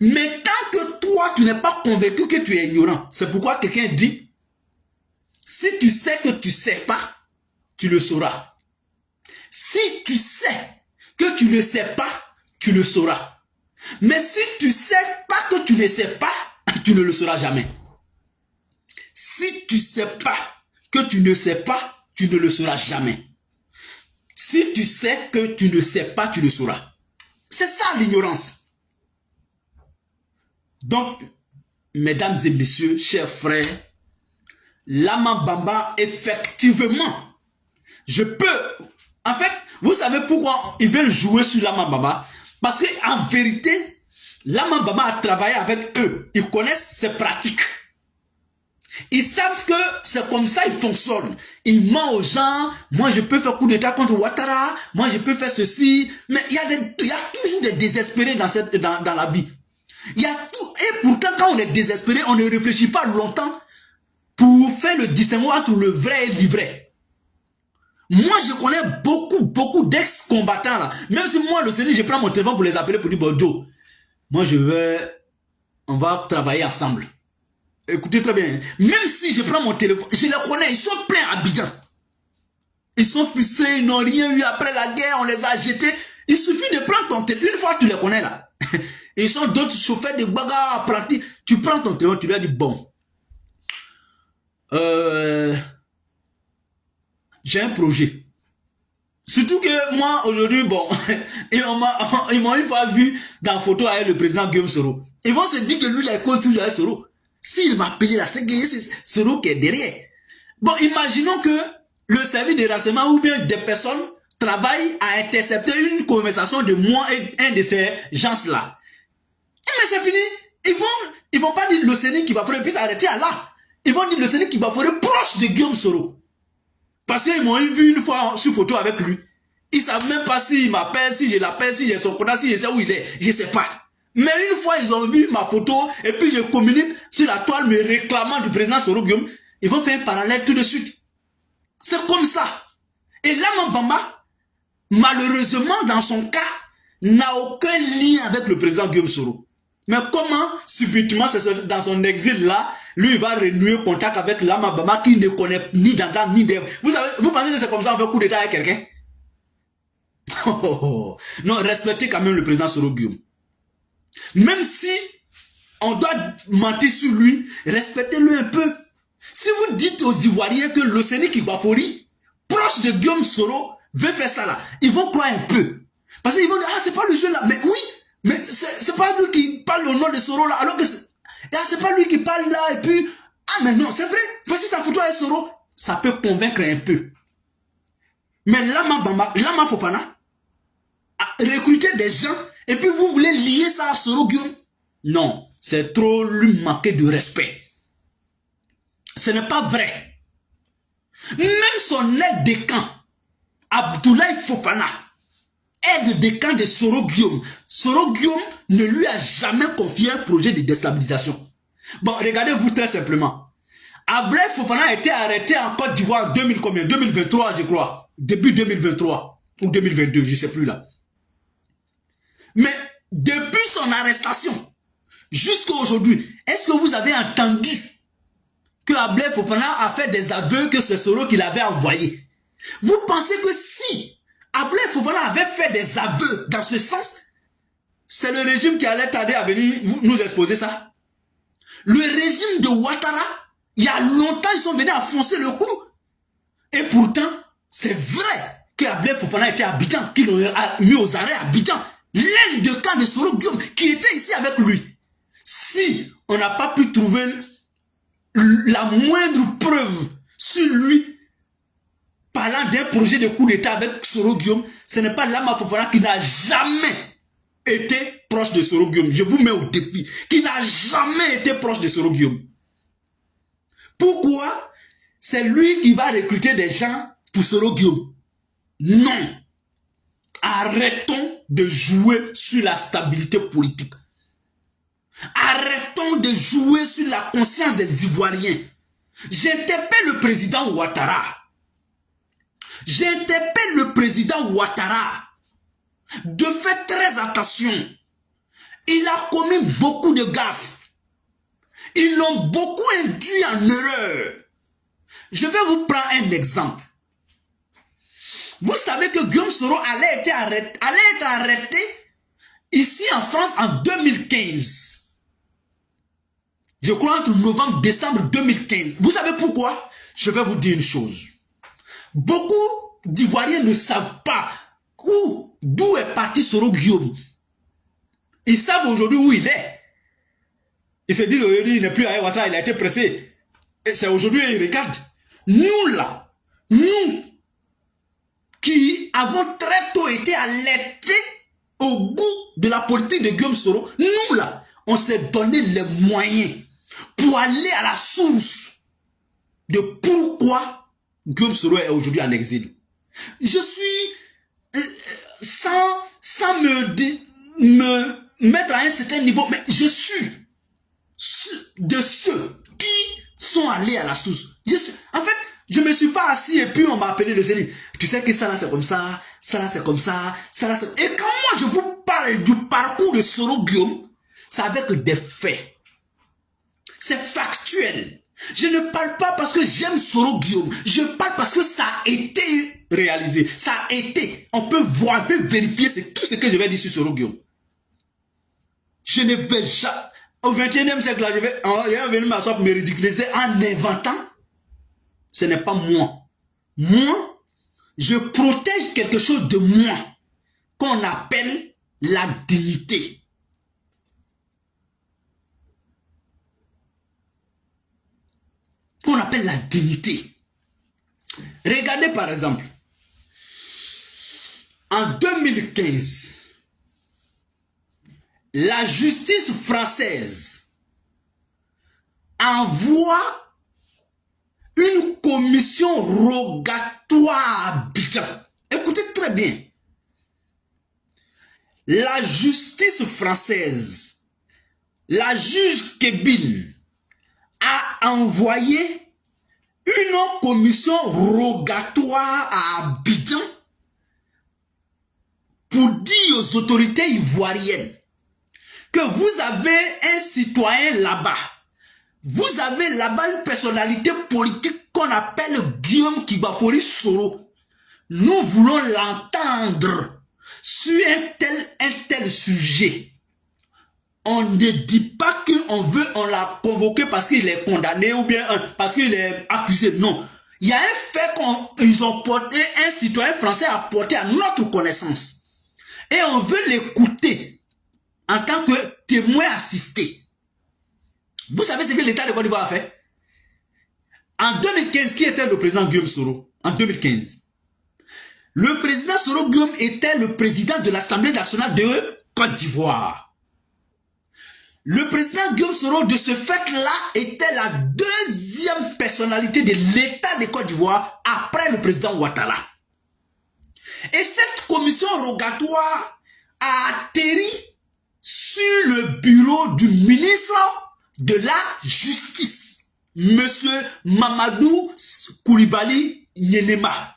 Mais tant que toi, tu n'es pas convaincu que tu es ignorant, c'est pourquoi quelqu'un dit, si tu sais que tu ne sais pas, tu le sauras. Si tu sais que tu ne sais pas, tu le sauras. Mais si tu ne sais pas que tu ne sais pas, tu ne le sauras jamais. Si tu ne sais pas que tu ne sais pas, tu ne le sauras jamais. Si tu sais que tu ne sais pas, tu le sauras. C'est ça l'ignorance. Donc, mesdames et messieurs, chers frères, Lama Bamba, effectivement, je peux... En fait, vous savez pourquoi ils veulent jouer sur Lama Bamba? Parce qu'en vérité, Lama Bamba a travaillé avec eux. Ils connaissent ses pratiques. Ils savent que c'est comme ça ils fonctionnent. Ils mentent aux gens. Moi, je peux faire coup d'état contre Ouattara. Moi, je peux faire ceci. Mais il y a toujours des désespérés dans la vie. Il y a tout. Et pourtant, quand on est désespéré, on ne réfléchit pas longtemps pour faire le distinguo entre le vrai et l'ivraie. Moi, je connais beaucoup d'ex-combattants là. Même si moi, le Seigneur, je prends mon téléphone pour les appeler pour dire, bon, Joe, moi, on va travailler ensemble. Écoutez très bien. Même si je prends mon téléphone, je les connais, ils sont pleins à Abidjan. Ils sont frustrés, ils n'ont rien eu après la guerre, on les a jetés. Il suffit de prendre ton téléphone. Une fois, tu les connais là. Ils sont d'autres chauffeurs de bagarres apprentis. Tu prends ton téléphone, tu lui as dit, bon, j'ai un projet. Surtout que moi, aujourd'hui, bon, ils m'ont une fois vu dans la photo avec le président Guillaume Soro. Ils vont se dire que lui, il a cause toujours avec Soro. S'il m'a payé là, c'est Soro qui est derrière. Bon, imaginons que le service de renseignement ou bien des personnes travaillent à intercepter une conversation de moi et un de ces gens-là. Mais c'est fini. Ils vont pas dire le Sénégal qui va faire, puis s'arrêter à là. Ils vont dire le Sénégal qui va faire proche de Guillaume Soro. Parce qu'ils m'ont vu une fois sur photo avec lui. Ils ne savent même pas s'il m'appelle, si je l'appelle, si j'ai son contact, si je sais où il est. Je ne sais pas. Mais une fois ils ont vu ma photo et puis je communique sur la toile me réclamant du président Soro Guillaume, ils vont faire un parallèle tout de suite. C'est comme ça. Et Lama Bamba, malheureusement dans son cas, n'a aucun lien avec le président Guillaume Soro. Mais comment, subitement, c'est dans son exil là, lui il va renouer contact avec Lama Bamba qui ne connaît ni d'Adam ni d'Ève. Vous pensez que c'est comme ça on fait coup d'état avec quelqu'un? Non, respectez quand même le président Soro Guillaume. Même si on doit mentir sur lui, respectez-le un peu. Si vous dites aux Ivoiriens que l'Océanie Kibafori, proche de Guillaume Soro, veut faire ça là, ils vont croire un peu. Parce qu'ils vont dire, ah c'est pas le jeu là, mais oui, mais c'est pas lui qui parle au nom de Soro là, alors que c'est pas lui qui parle là, et puis, ah mais non, c'est vrai, voici sa photo avec Soro, ça peut convaincre un peu. Mais Lama Fofana a recruté des gens, et puis vous voulez lier ça à Soro Guillaume? Non, c'est trop lui manquer de respect. Ce n'est pas vrai. Même son aide de camp, Abdoulaye Fofana, aide de camp de Soro Guillaume. Soro Guillaume ne lui a jamais confié un projet de déstabilisation. Bon, regardez-vous très simplement. Abdoulaye Fofana a été arrêté en Côte d'Ivoire en 2023, je crois. Début 2023 ou 2022, je ne sais plus là. Mais depuis son arrestation jusqu'à aujourd'hui, est-ce que vous avez entendu que Abdoulaye Fofana a fait des aveux que c'est Soro qui l'avait envoyé? Vous pensez que si Abdoulaye Fofana avait fait des aveux dans ce sens, c'est le régime qui allait tarder à venir nous exposer ça. Le régime de Ouattara, il y a longtemps, ils sont venus enfoncer le clou. Et pourtant, c'est vrai que Blaise Fofana était à Abidjan, qu'il a mis aux arrêts à Abidjan. L'aide de camp de Soro Guillaume, qui était ici avec lui. Si on n'a pas pu trouver la moindre preuve sur lui, parlant d'un projet de coup d'État avec Soro Guillaume, ce n'est pas Lama Fofana qui n'a jamais été proche de Soro Guillaume. Je vous mets au défi. Qui n'a jamais été proche de Soro Guillaume. Pourquoi? C'est lui qui va recruter des gens pour Soro Guillaume. Non. Arrêtons de jouer sur la stabilité politique. Arrêtons de jouer sur la conscience des Ivoiriens. J'interpelle le président Ouattara. J'interpelle le président Ouattara de faire très attention. Il a commis beaucoup de gaffes. Ils l'ont beaucoup induit en erreur. Je vais vous prendre un exemple. Vous savez que Guillaume Soro allait être arrêté ici en France en 2015. Je crois entre novembre et décembre 2015. Vous savez pourquoi? Je vais vous dire une chose. Beaucoup d'Ivoiriens ne savent pas d'où est parti Soro Guillaume. Ils savent aujourd'hui où il est. Ils se disent aujourd'hui il n'est plus à Ouattara, il a été pressé. Et c'est aujourd'hui ils regardent. Nous là, nous qui avons très tôt été alertés au goût de la politique de Guillaume Soro, nous là, on s'est donné les moyens pour aller à la source de pourquoi Guillaume Soro est aujourd'hui en exil. Je suis, sans me mettre à un certain niveau, mais je suis de ceux qui sont allés à la source. En fait, je ne me suis pas assis et puis on m'a appelé le Zéli. Tu sais que ça là c'est comme ça là c'est comme ça là c'est... Et quand moi je vous parle du parcours de Soro Guillaume, c'est avec des faits. C'est factuel. Je ne parle pas parce que j'aime Soro Guillaume. Je parle parce que ça a été réalisé. Ça a été. On peut voir, on peut vérifier, c'est tout ce que je vais dire sur Soro Guillaume. Je ne vais jamais... Au 21e siècle, là, je vais venir m'asseoir pour me ridiculiser en inventant. Ce n'est pas moi. Moi, je protège quelque chose de moi qu'on appelle la dignité. Qu'on appelle la dignité. Regardez par exemple, en 2015, la justice française envoie une commission rogatoire à Abidjan. Écoutez très bien. La justice française, la juge Kébine, a envoyé une commission rogatoire à Abidjan pour dire aux autorités ivoiriennes que vous avez un citoyen là-bas. Vous avez là-bas une personnalité politique qu'on appelle Guillaume Kibafori Soro. Nous voulons l'entendre sur un tel sujet. On ne dit pas on l'a convoqué parce qu'il est condamné ou bien parce qu'il est accusé. Non. Il y a un fait qu'ils ont porté, un citoyen français a porté à notre connaissance. Et on veut l'écouter en tant que témoin assisté. Vous savez ce que l'État de Côte d'Ivoire a fait? En 2015, qui était le président Guillaume Soro? En 2015. Le président Soro Guillaume était le président de l'Assemblée nationale de Côte d'Ivoire. Le président Guillaume Soro, de ce fait-là, était la deuxième personnalité de l'État de Côte d'Ivoire après le président Ouattara. Et cette commission rogatoire a atterri sur le bureau du ministre de la Justice, Monsieur Mamadou Koulibaly Nyenema.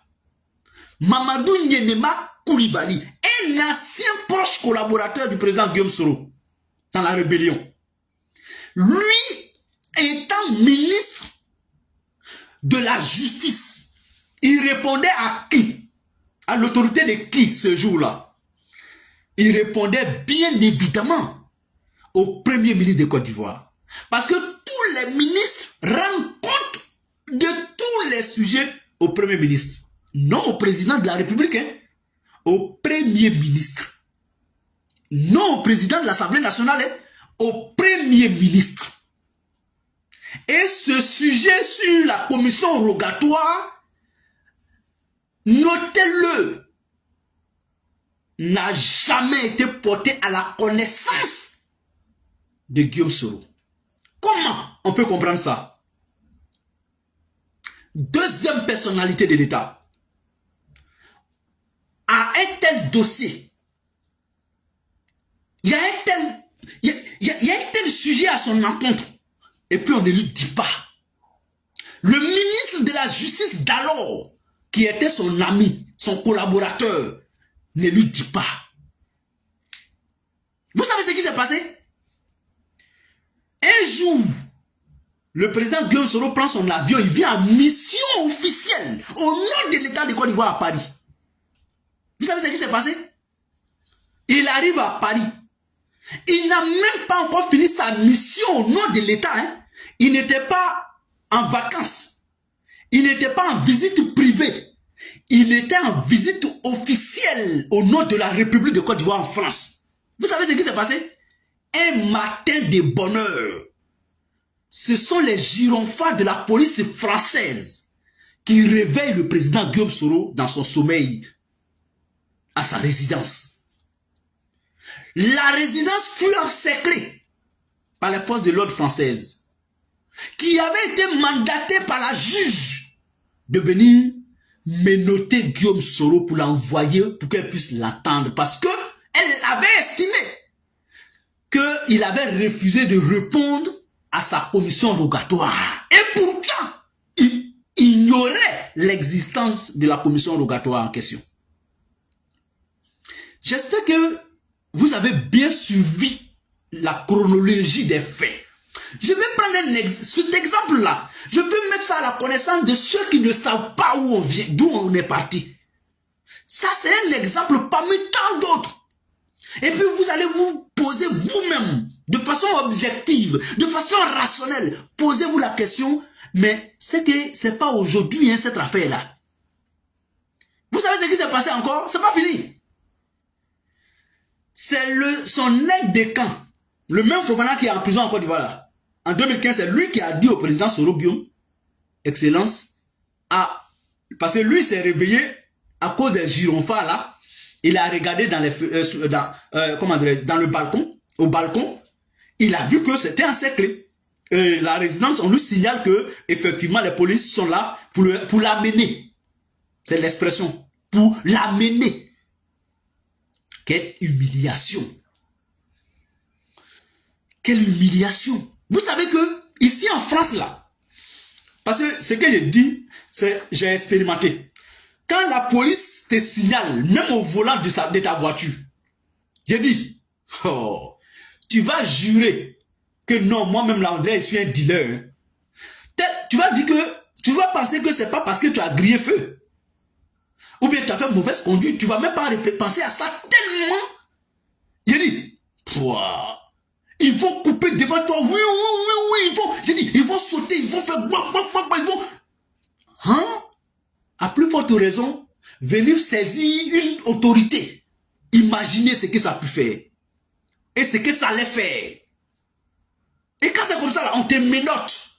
Mamadou Nyenema Koulibaly, un ancien proche collaborateur du président Guillaume Soro dans la rébellion. Lui, étant ministre de la Justice, il répondait à qui? À l'autorité de qui ce jour-là? il répondait bien évidemment au premier ministre de Côte d'Ivoire. Parce que tous les ministres rendent compte de tous les sujets au premier ministre. Non au président de la République, hein, au premier ministre. Non au président de l'Assemblée nationale, hein, au premier ministre. Et ce sujet sur la commission rogatoire, notez-le, n'a jamais été porté à la connaissance de Guillaume Soro. Comment on peut comprendre ça? Deuxième personnalité de l'État. À un tel dossier, il y a un tel sujet à son encontre, et puis on ne lui dit pas. Le ministre de la Justice d'alors, qui était son ami, son collaborateur, ne lui dit pas. Vous savez ce qui s'est passé? Un jour, le président Guillaume Soro prend son avion, il vient en mission officielle au nom de l'État de Côte d'Ivoire à Paris. Vous savez ce qui s'est passé? Il arrive à Paris. Il n'a même pas encore fini sa mission au nom de l'État. Hein. Il n'était pas en vacances. Il n'était pas en visite privée. Il était en visite officielle au nom de la République de Côte d'Ivoire en France. Vous savez ce qui s'est passé? Un matin de bonheur. Ce sont les gyrophares de la police française qui réveillent le président Guillaume Soro dans son sommeil à sa résidence. La résidence fut encerclée par les forces de l'ordre françaises qui avaient été mandatées par la juge de venir menotter Guillaume Soro pour l'envoyer pour qu'elle puisse l'attendre parce qu'elle avait estimé qu'il avait refusé de répondre à sa commission rogatoire. Et pourtant, il ignorait l'existence de la commission rogatoire en question. J'espère que vous avez bien suivi la chronologie des faits. Je vais prendre cet exemple-là. Je vais mettre ça à la connaissance de ceux qui ne savent pas où on vient, d'où on est parti. Ça, c'est un exemple parmi tant d'autres. Et puis, vous allez vous poser vous-même, de façon objective, de façon rationnelle. Posez-vous la question, mais c'est que c'est pas aujourd'hui, hein, cette affaire-là. Vous savez ce qui s'est passé encore? C'est pas fini. C'est son aide de camp, le même Fofana qui est en prison en Côte d'Ivoire là. En 2015, c'est lui qui a dit au président Soro Guillaume, Excellence, parce que lui s'est réveillé à cause des gyrophares là. Il a regardé dans le balcon, au balcon, il a vu que c'était encerclé. La résidence, on lui signale que effectivement les polices sont là pour l'amener. C'est l'expression, pour l'amener. Quelle humiliation! Quelle humiliation! Vous savez que, ici en France, là, parce que ce que je dis, c'est j'ai expérimenté. Quand la police te signale, même au volant de ta voiture, je dis, oh, tu vas jurer que non, moi-même là, je suis un dealer. Tu vas dire que, tu vas penser que c'est pas parce que tu as grillé feu. Ou bien tu as fait mauvaise conduite, tu vas même pas penser à ça tellement. J'ai dit, ils vont couper devant toi, oui, ils vont, j'ai dit, ils vont sauter, ils vont faire, ils vont, hein? À plus forte raison, venir saisir une autorité. Imaginez ce que ça a pu faire. Et ce que ça allait faire. Et quand c'est comme ça, là, on te menotte.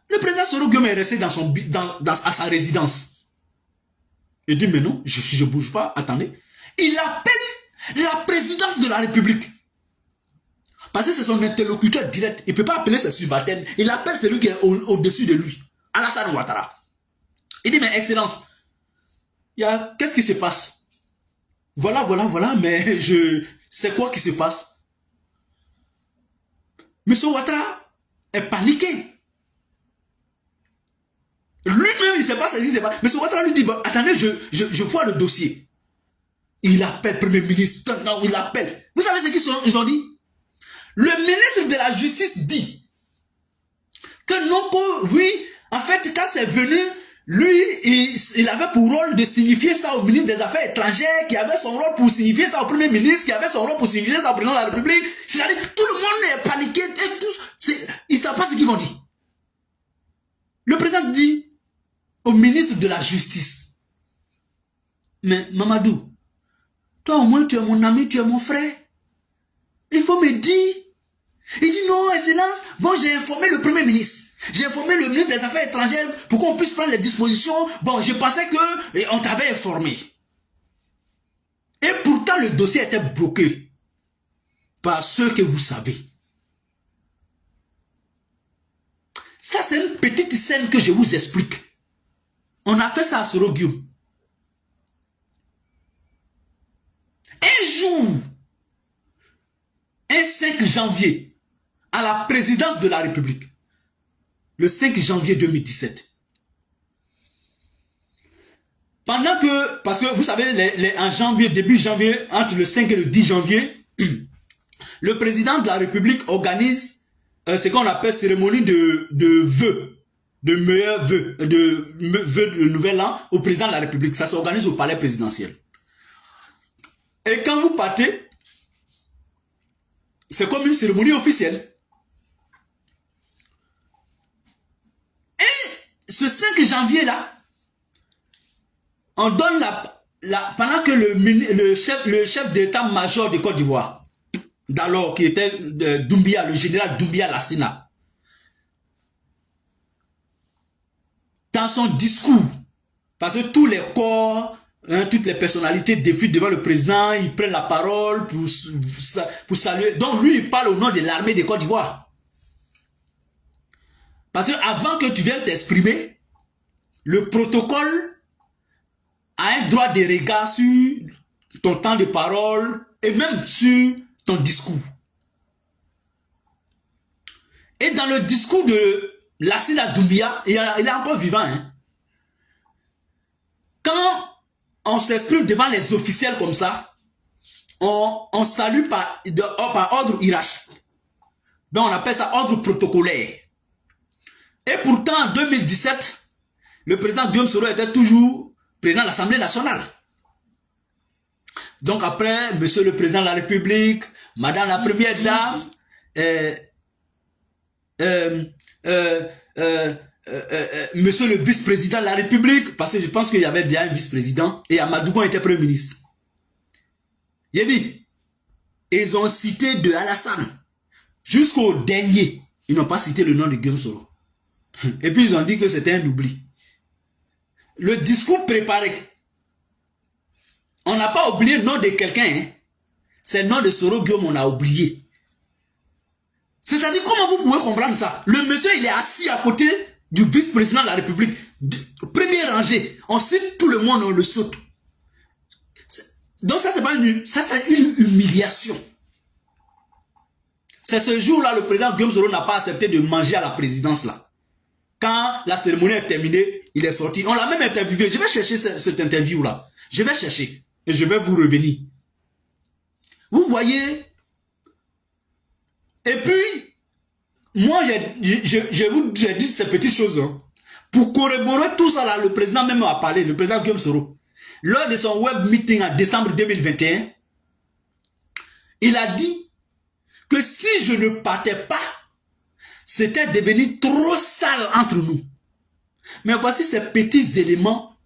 Le président Soro Guillaume est resté à sa résidence. Il dit, mais non, je ne bouge pas, attendez. Il appelle la présidence de la République. Parce que c'est son interlocuteur direct. Il ne peut pas appeler ses subalternes. Il appelle celui qui est au-dessus de lui. Alassane Ouattara. Il dit, mais Excellence, qu'est-ce qui se passe? Voilà, mais c'est quoi qui se passe? Monsieur Ouattara est paniqué. Lui-même, il ne sait pas ce qui se passe. Mais ce Ouattara lui dit, bon, attendez, je vois le dossier. Il appelle le Premier ministre, il appelle. Vous savez ce qu'ils ont dit? Le ministre de la Justice dit que non, oui, en fait, quand c'est venu, Lui, il avait pour rôle de signifier ça au ministre des Affaires étrangères, qui avait son rôle pour signifier ça au Premier ministre, qui avait son rôle pour signifier ça au président de la République. C'est-à-dire, tout le monde est paniqué et tous, ils ne savent pas ce qu'ils vont dire. Le président dit au ministre de la Justice, mais Mamadou, toi au moins tu es mon ami, tu es mon frère. Il faut me dire. Il dit non, Excellence, bon j'ai informé le Premier ministre. J'ai informé le ministre des Affaires étrangères pour qu'on puisse prendre les dispositions. Bon, je pensais qu'on t'avait informé. Et pourtant, le dossier était bloqué par ceux que vous savez. Ça, c'est une petite scène que je vous explique. On a fait ça à Soroguium. Un jour, un 5 janvier, à la présidence de la République, le 5 janvier 2017. Pendant que, parce que vous savez, en janvier, début janvier, entre le 5 et le 10 janvier, le président de la République organise ce qu'on appelle cérémonie de vœux, de meilleurs vœux, de vœux de nouvel an au président de la République. Ça s'organise au palais présidentiel. Et quand vous partez, c'est comme une cérémonie officielle. Ce 5 janvier là, on donne pendant que le chef d'état-major de Côte d'Ivoire, d'alors qui était Doumbia, le général Doumbia Lassina, dans son discours, parce que tous les corps, toutes les personnalités défilent devant le président, ils prennent la parole pour saluer. Donc lui, il parle au nom de l'armée de Côte d'Ivoire. Parce que avant que tu viennes t'exprimer, le protocole a un droit de regard sur ton temps de parole et même sur ton discours. Et dans le discours de Lassina Doumbia, il est encore vivant. Hein? Quand on s'exprime devant les officiels comme ça, on salue par ordre hiérarchique. Donc on appelle ça ordre protocolaire. Et pourtant, en 2017, le président Guillaume Soro était toujours président de l'Assemblée nationale. Donc après, monsieur le président de la République, madame la première dame, monsieur le vice-président de la République, parce que je pense qu'il y avait déjà un vice-président, et Amadougon était premier ministre. Il a dit, ils ont cité de Alassane jusqu'au dernier. Ils n'ont pas cité le nom de Guillaume Soro. Et puis ils ont dit que c'était un oubli. Le discours préparé. On n'a pas oublié le nom de quelqu'un. Hein? C'est le nom de Soro Guillaume, on a oublié. C'est-à-dire, comment vous pouvez comprendre ça? Le monsieur, il est assis à côté du vice-président de la République. Première rangée. On cite tout le monde, on le saute. Donc ça, c'est pas une humiliation. C'est ce jour-là, le président Guillaume Soro n'a pas accepté de manger à la présidence là. Quand la cérémonie est terminée, il est sorti. On l'a même interviewé. Je vais chercher cette interview-là. Je vais chercher. Et je vais vous revenir. Vous voyez. Et puis, moi, j'ai dit ces petites choses. Hein. Pour corroborer tout ça, là, le président même a parlé, le président Guillaume Soro. Lors de son web meeting en décembre 2021, il a dit que si je ne partais pas, c'était devenu trop sale entre nous. Mais voici ces petits éléments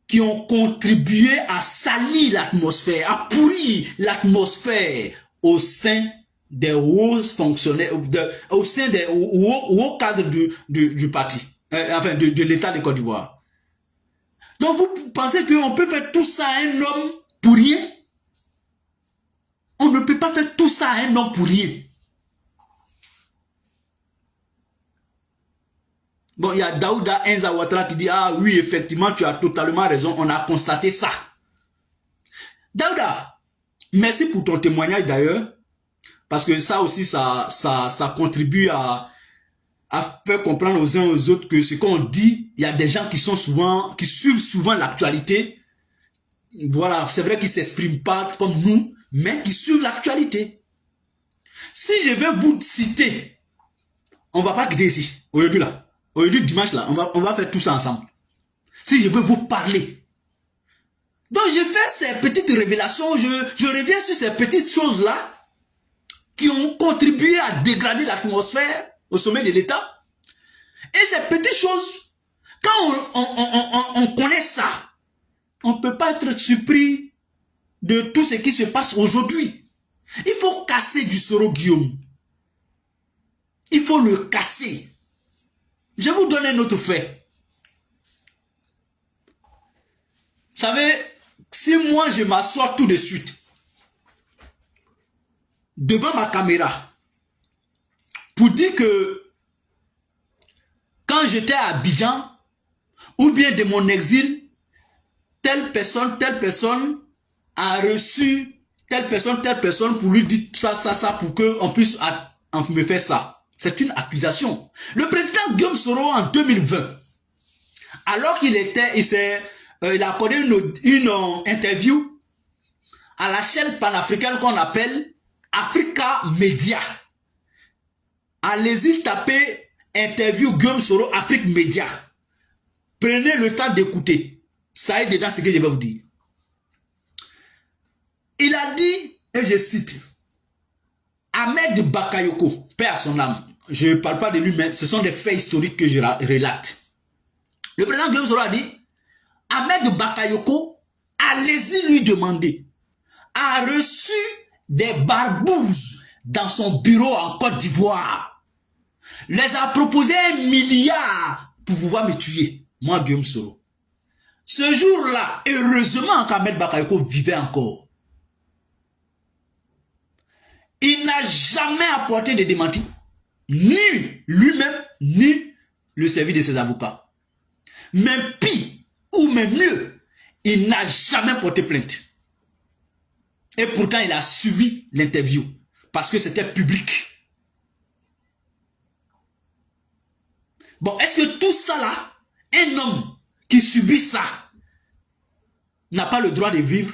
qui ont contribué à salir l'atmosphère, à pourrir l'atmosphère au sein des hauts fonctionnaires, au sein des hauts cadres du parti, enfin de l'État de Côte d'Ivoire. Donc vous pensez qu'on peut faire tout ça à un homme pour rien? On ne peut pas faire tout ça à un homme pour rien. Bon, il y a Daouda Enza Ouattara qui dit, ah oui, effectivement, tu as totalement raison, on a constaté ça. Daouda, merci pour ton témoignage d'ailleurs, parce que ça aussi, ça contribue à faire comprendre aux uns aux autres que ce qu'on dit, il y a des gens qui suivent souvent l'actualité. Voilà, c'est vrai qu'ils ne s'expriment pas comme nous, mais qui suivent l'actualité. Si je vais vous citer, on ne va pas quitter ici, aujourd'hui là. Aujourd'hui, dimanche, là, on va faire tout ça ensemble. si je veux vous parler. Donc je fais ces petites révélations, je reviens sur ces petites choses-là qui ont contribué à dégrader l'atmosphère au sommet de l'État. Et ces petites choses, quand on connaît ça, on ne peut pas être surpris de tout ce qui se passe aujourd'hui. Il faut casser du Soro Guillaume. Il faut le casser. Je vous donne un autre fait. Vous savez, si moi je m'assois tout de suite devant ma caméra pour dire que quand j'étais à Abidjan ou bien de mon exil, telle personne a reçu telle personne pour lui dire ça pour qu'on puisse me faire ça. C'est une accusation. Le président Guillaume Soro en 2020, alors qu'il a accordé une interview à la chaîne panafricaine qu'on appelle Africa Media. Allez-y taper interview Guillaume Soro Afrique Media. Prenez le temps d'écouter. Ça est dedans ce que je vais vous dire. Il a dit, et je cite, Ahmed Bakayoko, paix à son âme. Je ne parle pas de lui, mais ce sont des faits historiques que je relate. Le président Guillaume Soro a dit, Ahmed Bakayoko, allez-y lui demander, a reçu des barbouzes dans son bureau en Côte d'Ivoire. Les a proposé 1 milliard pour pouvoir me tuer. Moi, Guillaume Soro. Ce jour-là, heureusement qu'Ahmed Bakayoko vivait encore. Il n'a jamais apporté de démenti, ni lui-même, ni le service de ses avocats. Mais pire, ou même mieux, il n'a jamais porté plainte. Et pourtant, il a suivi l'interview, parce que c'était public. Bon, est-ce que tout ça là, un homme qui subit ça, n'a pas le droit de vivre?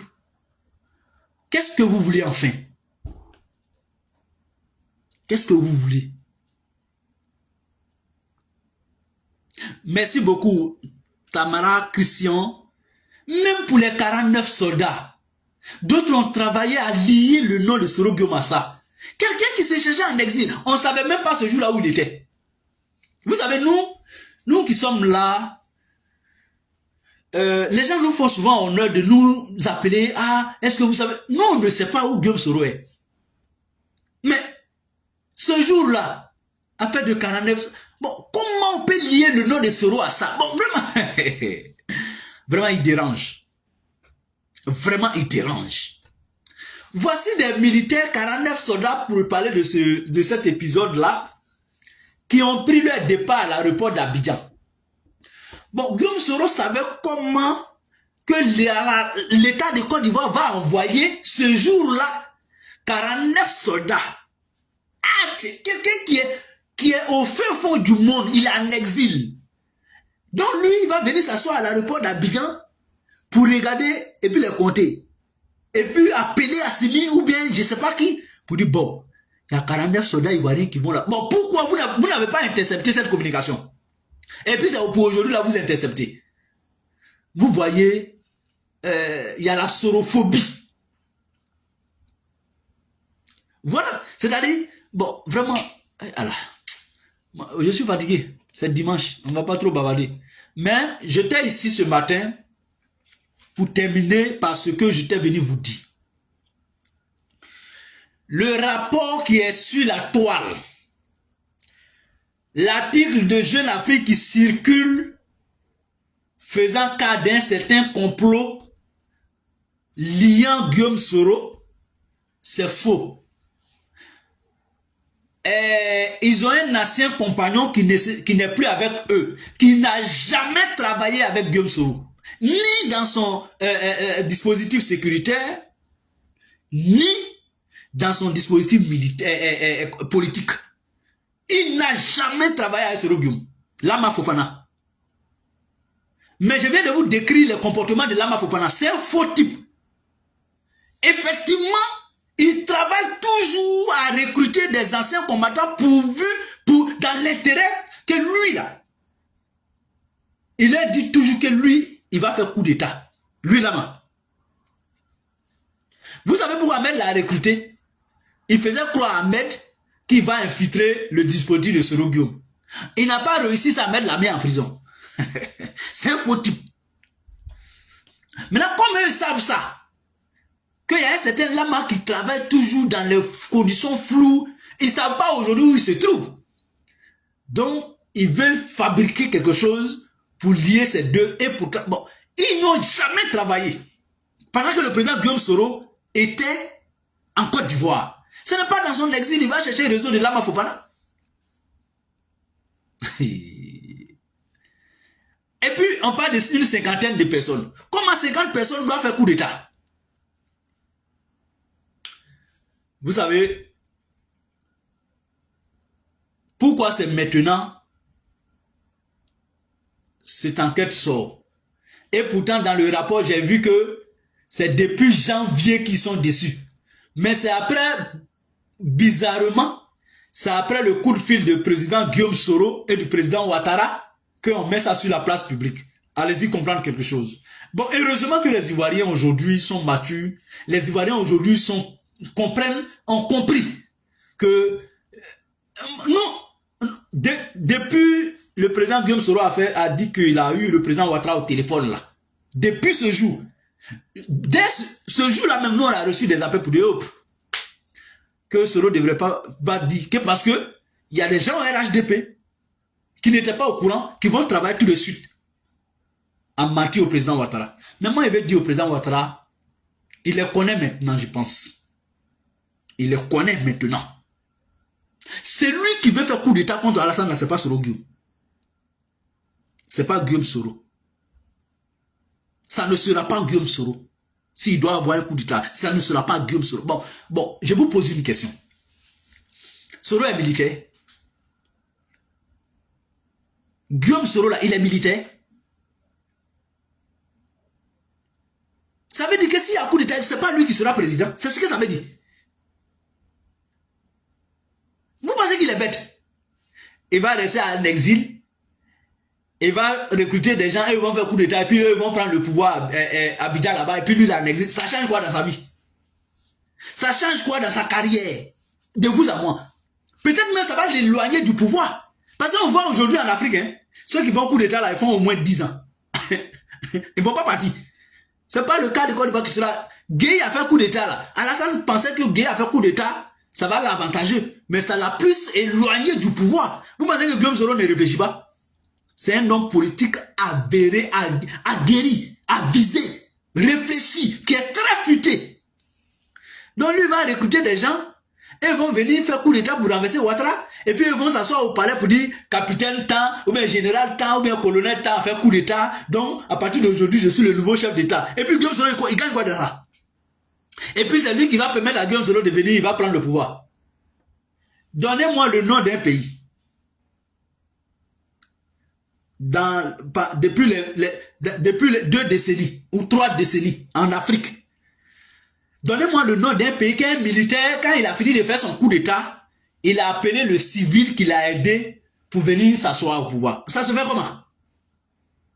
Qu'est-ce que vous voulez enfin? Qu'est-ce que vous voulez? Merci beaucoup, Tamara, Christian. Même pour les 49 soldats, d'autres ont travaillé à lier le nom de Soro Guillaume à ça. Quelqu'un qui s'est cherché en exil, on ne savait même pas ce jour-là où il était. Vous savez, nous qui sommes là, les gens nous font souvent honneur de nous appeler. Ah, est-ce que vous savez? Nous, on ne sait pas où Guillaume Soro est. Mais ce jour-là, affaire de 49, bon, comment on peut lier le nom de Soro à ça? Bon, vraiment, vraiment, il dérange. Vraiment, il dérange. Voici des militaires, 49 soldats, pour parler de cet épisode-là, qui ont pris leur départ à l'aéroport d'Abidjan. Bon, Guillaume Soro savait comment que l'État de Côte d'Ivoire va envoyer ce jour-là 49 soldats. Ah, quelqu'un qui est au fin fond du monde, il est en exil. Donc lui, il va venir s'asseoir à l'aéroport d'Abidjan pour regarder et puis les compter. Et puis appeler Assimi ou bien je ne sais pas qui pour dire bon, il y a 49 soldats ivoiriens qui vont là. Bon, pourquoi vous n'avez pas intercepté cette communication? Et puis c'est pour aujourd'hui là vous interceptez. Vous voyez, il y a la sorophobie. Voilà, c'est-à-dire, bon, vraiment, alors, je suis fatigué, c'est dimanche, on ne va pas trop bavarder. Mais j'étais ici ce matin pour terminer par ce que j'étais venu vous dire. Le rapport qui est sur la toile, l'article de Jeune Afrique qui circule faisant cas d'un certain complot liant Guillaume Soro, c'est faux. Ils ont un ancien compagnon qui n'est plus avec eux, qui n'a jamais travaillé avec Guillaume Soro, ni dans son dispositif sécuritaire, ni dans son dispositif militaire, politique. Il n'a jamais travaillé avec Soro Guillaume, Lama Fofana. Mais je viens de vous décrire le comportement de Lama Fofana. C'est un faux type. Effectivement, il travaille toujours à recruter des anciens combattants dans l'intérêt que lui, là, il a dit toujours que lui, il va faire coup d'État. Lui, là-bas. Vous savez pourquoi Ahmed l'a recruté? Il faisait croire à Ahmed qu'il va infiltrer le dispositif de Soro Guillaume. Il n'a pas réussi, ça Ahmed l'a mis en prison. C'est un faux type. Maintenant, comme eux savent ça, qu'il y a un certain lama qui travaille toujours dans les conditions floues, ils ne savent pas aujourd'hui où il se trouve. Donc, ils veulent fabriquer quelque chose pour lier ces deux. Et pourtant, bon, ils n'ont jamais travaillé. Pendant que le président Guillaume Soro était en Côte d'Ivoire. Ce n'est pas dans son exil, il va chercher le réseau de Lama Fofana. Et puis, on parle d'une cinquantaine de personnes. Comment 50 personnes doivent faire coup d'État? Vous savez, pourquoi c'est maintenant cette enquête sort? Et pourtant, dans le rapport, j'ai vu que c'est depuis janvier qu'ils sont déçus. Mais c'est après, bizarrement, c'est après le coup de fil du président Guillaume Soro et du président Ouattara qu'on met ça sur la place publique. Allez-y comprendre quelque chose. Bon, heureusement que les Ivoiriens aujourd'hui sont matures. Les Ivoiriens aujourd'hui ont compris que non, depuis le président Guillaume Soro a dit qu'il a eu le président Ouattara au téléphone là. Depuis ce jour, dès ce jour-là même, nous on a reçu des appels pour dire que Soro ne devrait pas dire que parce que il y a des gens au RHDP qui n'étaient pas au courant, qui vont travailler tout de suite à mentir au président Ouattara. Mais moi, il veut dire au président Ouattara, il les connaît maintenant, je pense. Il les connaît maintenant. C'est lui qui veut faire coup d'État contre Alassane, c'est pas Soro Guillaume. C'est pas Guillaume Soro. Ça ne sera pas Guillaume Soro. S'il doit avoir un coup d'État, ça ne sera pas Guillaume Soro. Bon, je vous pose une question. Soro est militaire. Guillaume Soro, là, il est militaire. Ça veut dire que s'il y a un coup d'État, ce n'est pas lui qui sera président. C'est ce que ça veut dire. Vous pensez qu'il est bête? Il va rester en exil. Il va recruter des gens, et ils vont faire coup d'État, et puis eux, ils vont prendre le pouvoir à Abidjan là-bas, et puis lui, il est en exil. Ça change quoi dans sa vie? Ça change quoi dans sa carrière? De vous à moi. Peut-être même ça va l'éloigner du pouvoir. Parce qu'on voit aujourd'hui en Afrique, hein, ceux qui vont coup d'État là, ils font au moins 10 ans. Ils ne vont pas partir. Ce n'est pas le cas de Côte d'Ivoire qui sera... Gueye a fait coup d'État là. Alassane pensait que Gueye a fait coup d'État, ça va l'avantager. Mais ça l'a plus éloigné du pouvoir. Vous pensez que Guillaume Soro ne réfléchit pas? C'est un homme politique avéré, aguerri, avisé, réfléchi, qui est très futé. Donc lui va recruter des gens, et ils vont venir faire coup d'État pour renverser Ouattara, et puis ils vont s'asseoir au palais pour dire capitaine tant, ou bien général tant, ou bien colonel tant, faire coup d'État. Donc à partir d'aujourd'hui, je suis le nouveau chef d'État. Et puis Guillaume Soro, il gagne quoi de ça? Et puis c'est lui qui va permettre à Guillaume Soro de venir, il va prendre le pouvoir. Donnez-moi le nom d'un pays. Depuis les 2 décennies ou 3 décennies en Afrique. Donnez-moi le nom d'un pays qu'un militaire, quand il a fini de faire son coup d'État, il a appelé le civil qui l'a aidé pour venir s'asseoir au pouvoir. Ça se fait comment?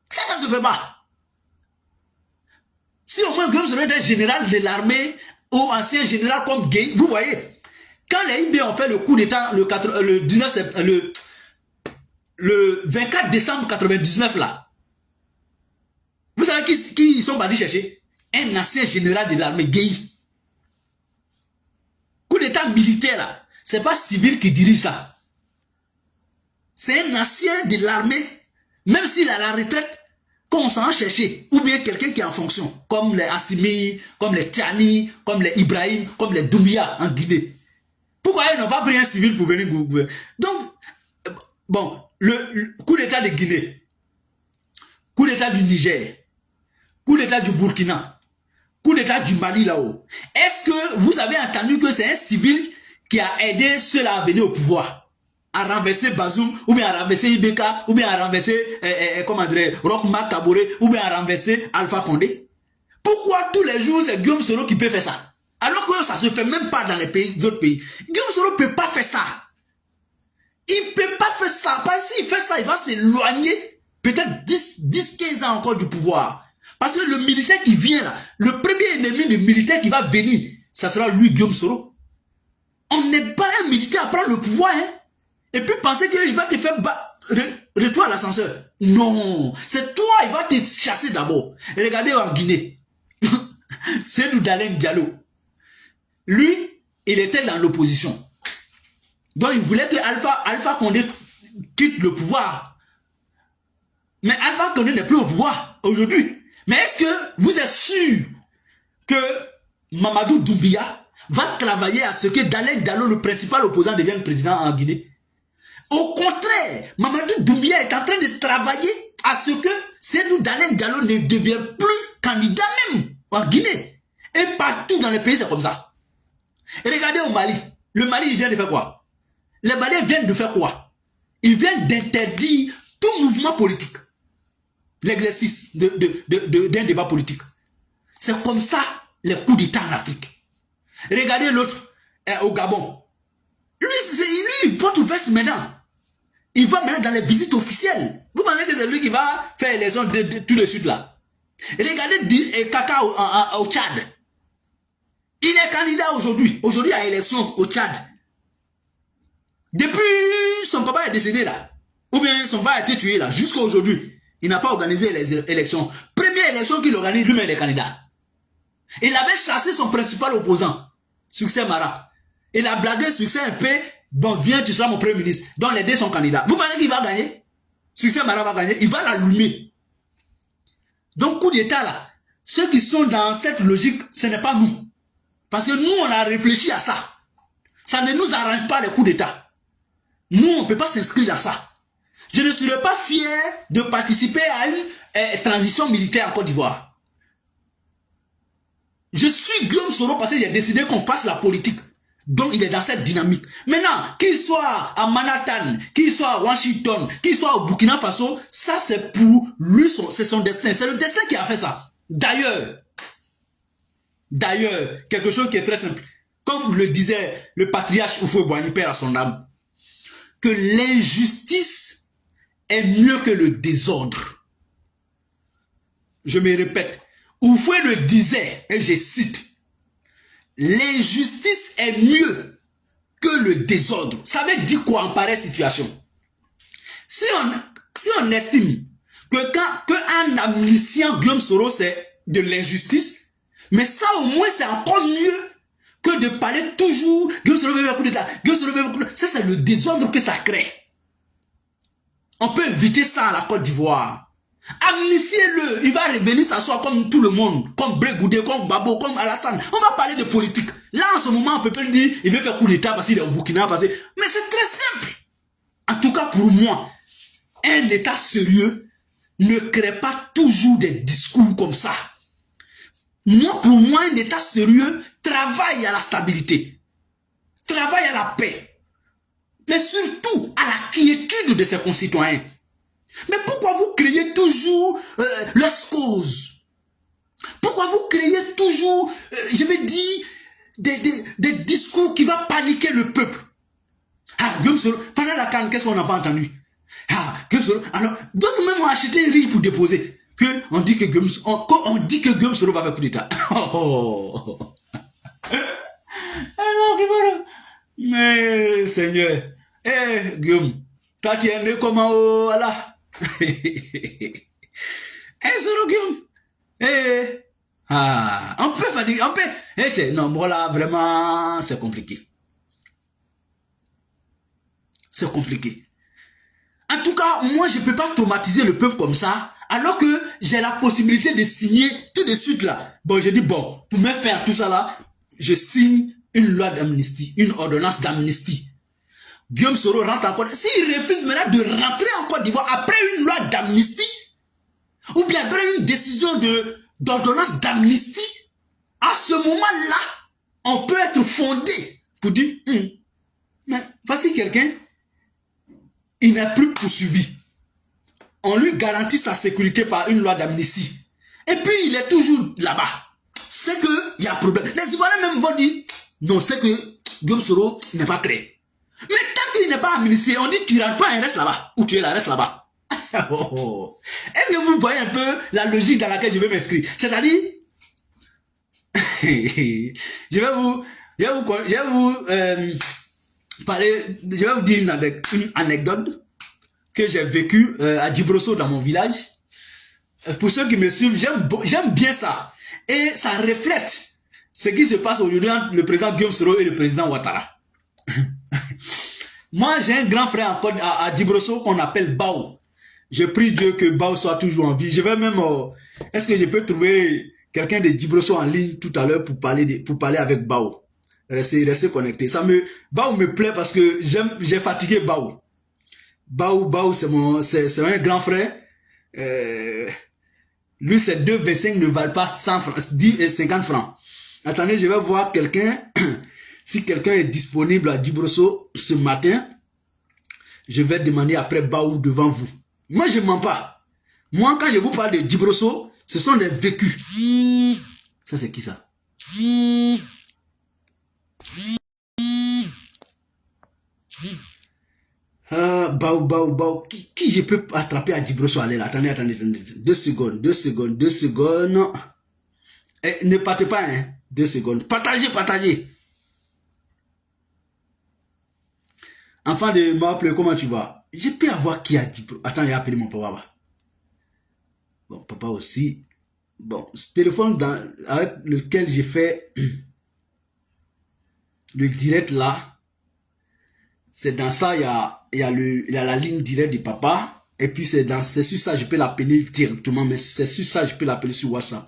Ça se fait pas. Si au moins Guillaume Soro était général de l'armée ou ancien général comme Gueye, vous voyez, quand les IB ont fait le coup d'État le 24 décembre 99 là, vous savez qui ils sont partis chercher? Un ancien général de l'armée, Gueye. Coup d'état militaire là, c'est pas civil qui dirige ça. C'est un ancien de l'armée, même s'il a la retraite, qu'on s'en chercher, ou bien quelqu'un qui est en fonction, comme les Assimi, comme les Tiani, comme les Ibrahim, comme les Doumbia en Guinée. Pourquoi ils n'ont pas pris un civil pour venir gouverner? Donc, bon, le coup d'état de Guinée, coup d'état du Niger, coup d'état du Burkina, coup d'état du Mali là-haut. Est-ce que vous avez entendu que c'est un civil qui a aidé ceux-là à venir au pouvoir, à renverser Bazoum, ou bien à renverser Ibeka, ou bien à renverser, comment dire, Rochma Kaboré, ou bien à renverser Alpha Condé? Pourquoi tous les jours c'est Guillaume Soro qui peut faire ça? Alors que ça se fait même pas dans les autres pays. Guillaume Soro ne peut pas faire ça. Il ne peut pas faire ça. Parce que s'il fait ça, il va s'éloigner peut-être 10-15 ans encore du pouvoir. Parce que le militaire qui vient là, le premier ennemi du militaire qui va venir, ça sera lui, Guillaume Soro. On n'aide pas un militaire à prendre le pouvoir, hein. Et puis penser qu'il va te faire retour à l'ascenseur. Non, c'est toi, il va te chasser d'abord. Regardez en Guinée. C'est Dalein Diallo. Lui, il était dans l'opposition. Donc il voulait que Alpha Condé quitte le pouvoir. Mais Alpha Condé n'est plus au pouvoir aujourd'hui. Mais est-ce que vous êtes sûr que Mamadou Doumbia va travailler à ce que Dalein Diallo, le principal opposant, devienne président en Guinée? Au contraire, Mamadou Doumbia est en train de travailler à ce que Seydou Dalein Diallo ne devienne plus candidat même en Guinée. Et partout dans les pays, c'est comme ça. Et regardez au Mali. Le Mali, il vient de faire quoi? Les Maliens viennent de faire quoi? Ils viennent d'interdire tout mouvement politique. L'exercice d'un débat politique. C'est comme ça les coups d'État en Afrique. Regardez l'autre au Gabon. Lui, il porte veste maintenant. Il va maintenant dans les visites officielles. Vous pensez que c'est lui qui va faire l'élection tout de suite là? Regardez Kaka au Tchad. Il est candidat aujourd'hui. Aujourd'hui à l'élection au Tchad. Depuis son papa est décédé là. Ou bien son papa a été tué là. Jusqu'à aujourd'hui. Il n'a pas organisé les élections. Première élection qu'il organise, lui-même est candidat. Il avait chassé son principal opposant. Succès Mara. Il a blagué Succès un peu. Bon, viens, tu seras mon premier ministre. Donc les deux sont candidats. Vous pensez qu'il va gagner? Succès Mara va gagner. Il va l'allumer. Donc coup d'état là. Ceux qui sont dans cette logique, ce n'est pas nous. Parce que nous, on a réfléchi à ça. Ça ne nous arrange pas les coups d'état. Nous, on ne peut pas s'inscrire dans ça. Je ne serais pas fier de participer à une transition militaire en Côte d'Ivoire. Je suis Guillaume Soro parce que j'ai décidé qu'on fasse la politique. Donc il est dans cette dynamique. Maintenant, qu'il soit à Manhattan, qu'il soit à Washington, qu'il soit au Burkina Faso, ça c'est pour lui, c'est son destin. C'est le destin qui a fait ça. D'ailleurs, quelque chose qui est très simple. Comme le disait le patriarche Houphouët-Boigny, père à son âme, que l'injustice est mieux que le désordre. Je me répète, Houphouët le disait, et je cite, l'injustice est mieux que le désordre. Ça veut dire quoi en pareille situation? Si on estime qu'un amnistie Guillaume Soro c'est de l'injustice, mais ça au moins c'est encore mieux que de parler toujours Guillaume Soro veut un coup d'état, Guillaume Soro veut un coup d'état. Ça c'est le désordre que ça crée. On peut éviter ça à la Côte d'Ivoire. Amnistiez-le, il va revenir s'asseoir comme tout le monde, comme Brégoudé, comme Babo, comme Alassane. On va parler de politique. Là, en ce moment, on peut pas dire il veut faire coup d'état parce qu'il est au Burkina. Mais c'est très simple. En tout cas, pour moi, un État sérieux ne crée pas toujours des discours comme ça. Pour moi, un État sérieux travaille à la stabilité, travaille à la paix, mais surtout à la quiétude de ses concitoyens. Mais pourquoi vous créez toujours les causes? Pourquoi vous créez toujours, je vais dire, des discours qui vont paniquer le peuple? Ah, Guillaume Soro, pendant la CAN, qu'est-ce qu'on n'a pas entendu? Ah, Guillaume Soro, alors, d'autres même ont acheté un riz pour déposer. On dit que Guillaume Soro va faire coup d'état. Alors, mais, Seigneur, Guillaume, toi tu es né comment, voilà? Soro Guillaume. On peut fatiguer, on peut. Non, voilà, vraiment, c'est compliqué. C'est compliqué. En tout cas, moi, je ne peux pas traumatiser le peuple comme ça, alors que j'ai la possibilité de signer tout de suite là. Bon, je dis, bon, pour me faire tout ça là, je signe une loi d'amnistie, une ordonnance d'amnistie. Guillaume Soro rentre en Côte d'Ivoire. S'il refuse maintenant de rentrer en Côte d'Ivoire après une loi d'amnistie, ou bien après une décision d'ordonnance d'amnistie, à ce moment-là, on peut être fondé pour dire, mais voici quelqu'un, il n'est plus poursuivi. On lui garantit sa sécurité par une loi d'amnistie. Et puis, il est toujours là-bas. C'est qu'il y a un problème. Les Ivoiriens même vont dire, non, c'est que Guillaume Soro n'est pas créé. Mais tant qu'il n'est pas amnistié, on dit tu rentres pas et reste là-bas. Ou tu es là, reste là-bas. Oh. Est-ce que vous voyez un peu la logique dans laquelle je vais m'inscrire? C'est-à-dire, je vais vous parler, je vais vous dire une anecdote que j'ai vécue à Djibrosso dans mon village. Pour ceux qui me suivent, j'aime bien ça. Et ça reflète ce qui se passe aujourd'hui entre le président Guillaume Soro et le président Ouattara. Moi, j'ai un grand frère à Djibrosso qu'on appelle Bao. Je prie Dieu que Bao soit toujours en vie. Je vais même... est-ce que je peux trouver quelqu'un de Djibrosso en ligne tout à l'heure pour parler avec Bao? Restez connectés. Bao me plaît parce que j'ai fatigué Bao. Bao, c'est un grand frère. Lui, ses 2,25 ne valent pas 100 francs, 10 et 50 francs. Attendez, je vais voir quelqu'un. Si quelqu'un est disponible à Djibrosso ce matin, je vais demander après Bao devant vous. Moi, je ne mens pas. Moi, quand je vous parle de Djibrosso, ce sont des vécus. Ça, c'est qui ça? Bao. Qui je peux attraper à Djibrosso? Allez, là. Attendez. 2 secondes. Et ne partez pas, hein. 2 secondes. Partagez. Enfant de Maple, comment tu vas? Je peux avoir qui a Djibrosso? Attends, il a appelé mon papa. Bon, papa aussi. Bon, ce téléphone avec lequel j'ai fait le direct là, c'est dans ça, il y a la ligne directe du papa. Et puis c'est sur ça, je peux l'appeler directement, mais c'est sur ça, je peux l'appeler sur WhatsApp.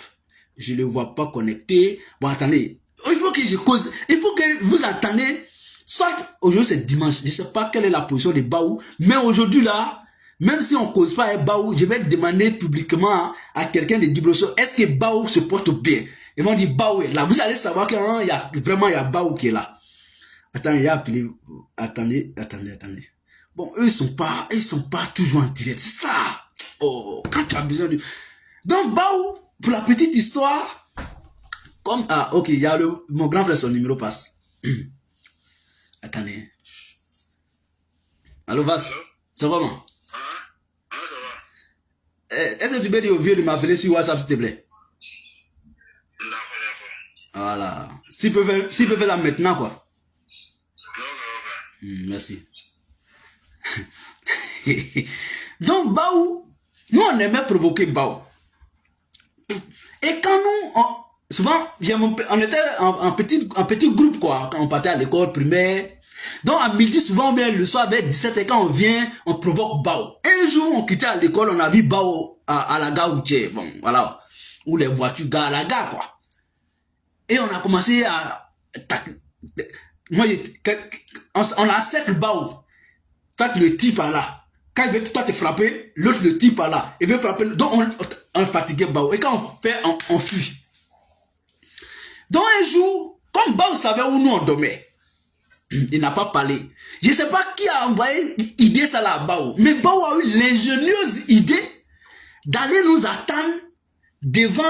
Je ne le vois pas connecté. Bon, attendez. Il faut que je cause. Il faut que vous entendez. Soit aujourd'hui c'est dimanche. Je ne sais pas quelle est la position de Bao. Mais aujourd'hui là, même si on ne cause pas un Bao, je vais demander publiquement à quelqu'un de Djibrosso, est-ce que Bao se porte bien? Ils vont dire Bao est là. Vous allez savoir qu'il y a Bao qui est là. Attendez, il y a appelé. Attendez. Bon, eux, ils sont pas toujours en direct. C'est ça. Oh, quand tu as besoin de... Donc, Bao, pour la petite histoire, comme... Ah, ok, il y a mon grand frère, son numéro passe. Attendez. Allô, Vas? Ça va, man? Est-ce que tu peux dire au vieux de m'appeler sur WhatsApp, s'il te plaît? Voilà. S'il peut faire ça maintenant, quoi. Merci. Donc, Bao, nous, on aimait provoquer Bao. Et quand nous, souvent, on était en petit groupe, quoi, quand on partait à l'école primaire. Donc, à midi, souvent, bien le soir, vers 17h, quand on vient, on provoque Bao. Un jour, on quittait à l'école, on a vu Bao à la gare routière. Bon, voilà. Où les voitures garent à la gare, quoi. Et on a commencé à... Moi, on a cercle Bao. Toi, tu le tires par là. Quand il veut toi te frapper, l'autre le tire par là. Il veut frapper. Donc, on fatiguait Bao. Et quand on fait, on fuit. Donc, un jour, comme Bao savait où nous on dormait, il n'a pas parlé. Je ne sais pas qui a envoyé l'idée ça là à Bao. Mais Bao a eu l'ingénieuse idée d'aller nous attendre devant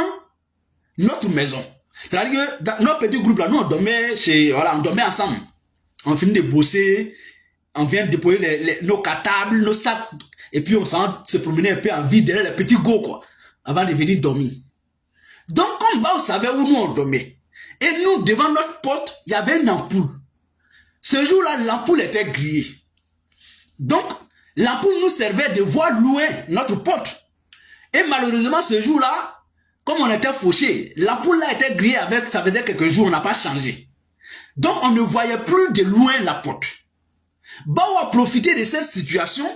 notre maison. C'est-à-dire que dans notre petit groupe là, nous on dormait on dormait ensemble. On finit de bosser, on vient déployer nos cartables, nos sacs, et puis on s'en se promenait un peu en ville derrière les petits go, quoi, avant de venir dormir. Donc, comme Bao savait où nous on dormait, et nous, devant notre porte, il y avait une ampoule. Ce jour-là, l'ampoule était grillée. Donc, l'ampoule nous servait de voir loin notre porte. Et malheureusement, ce jour-là, comme on était fauchés, l'ampoule là était grillée avec, ça faisait quelques jours, on n'a pas changé. Donc, on ne voyait plus de loin la porte. Bao a profité de cette situation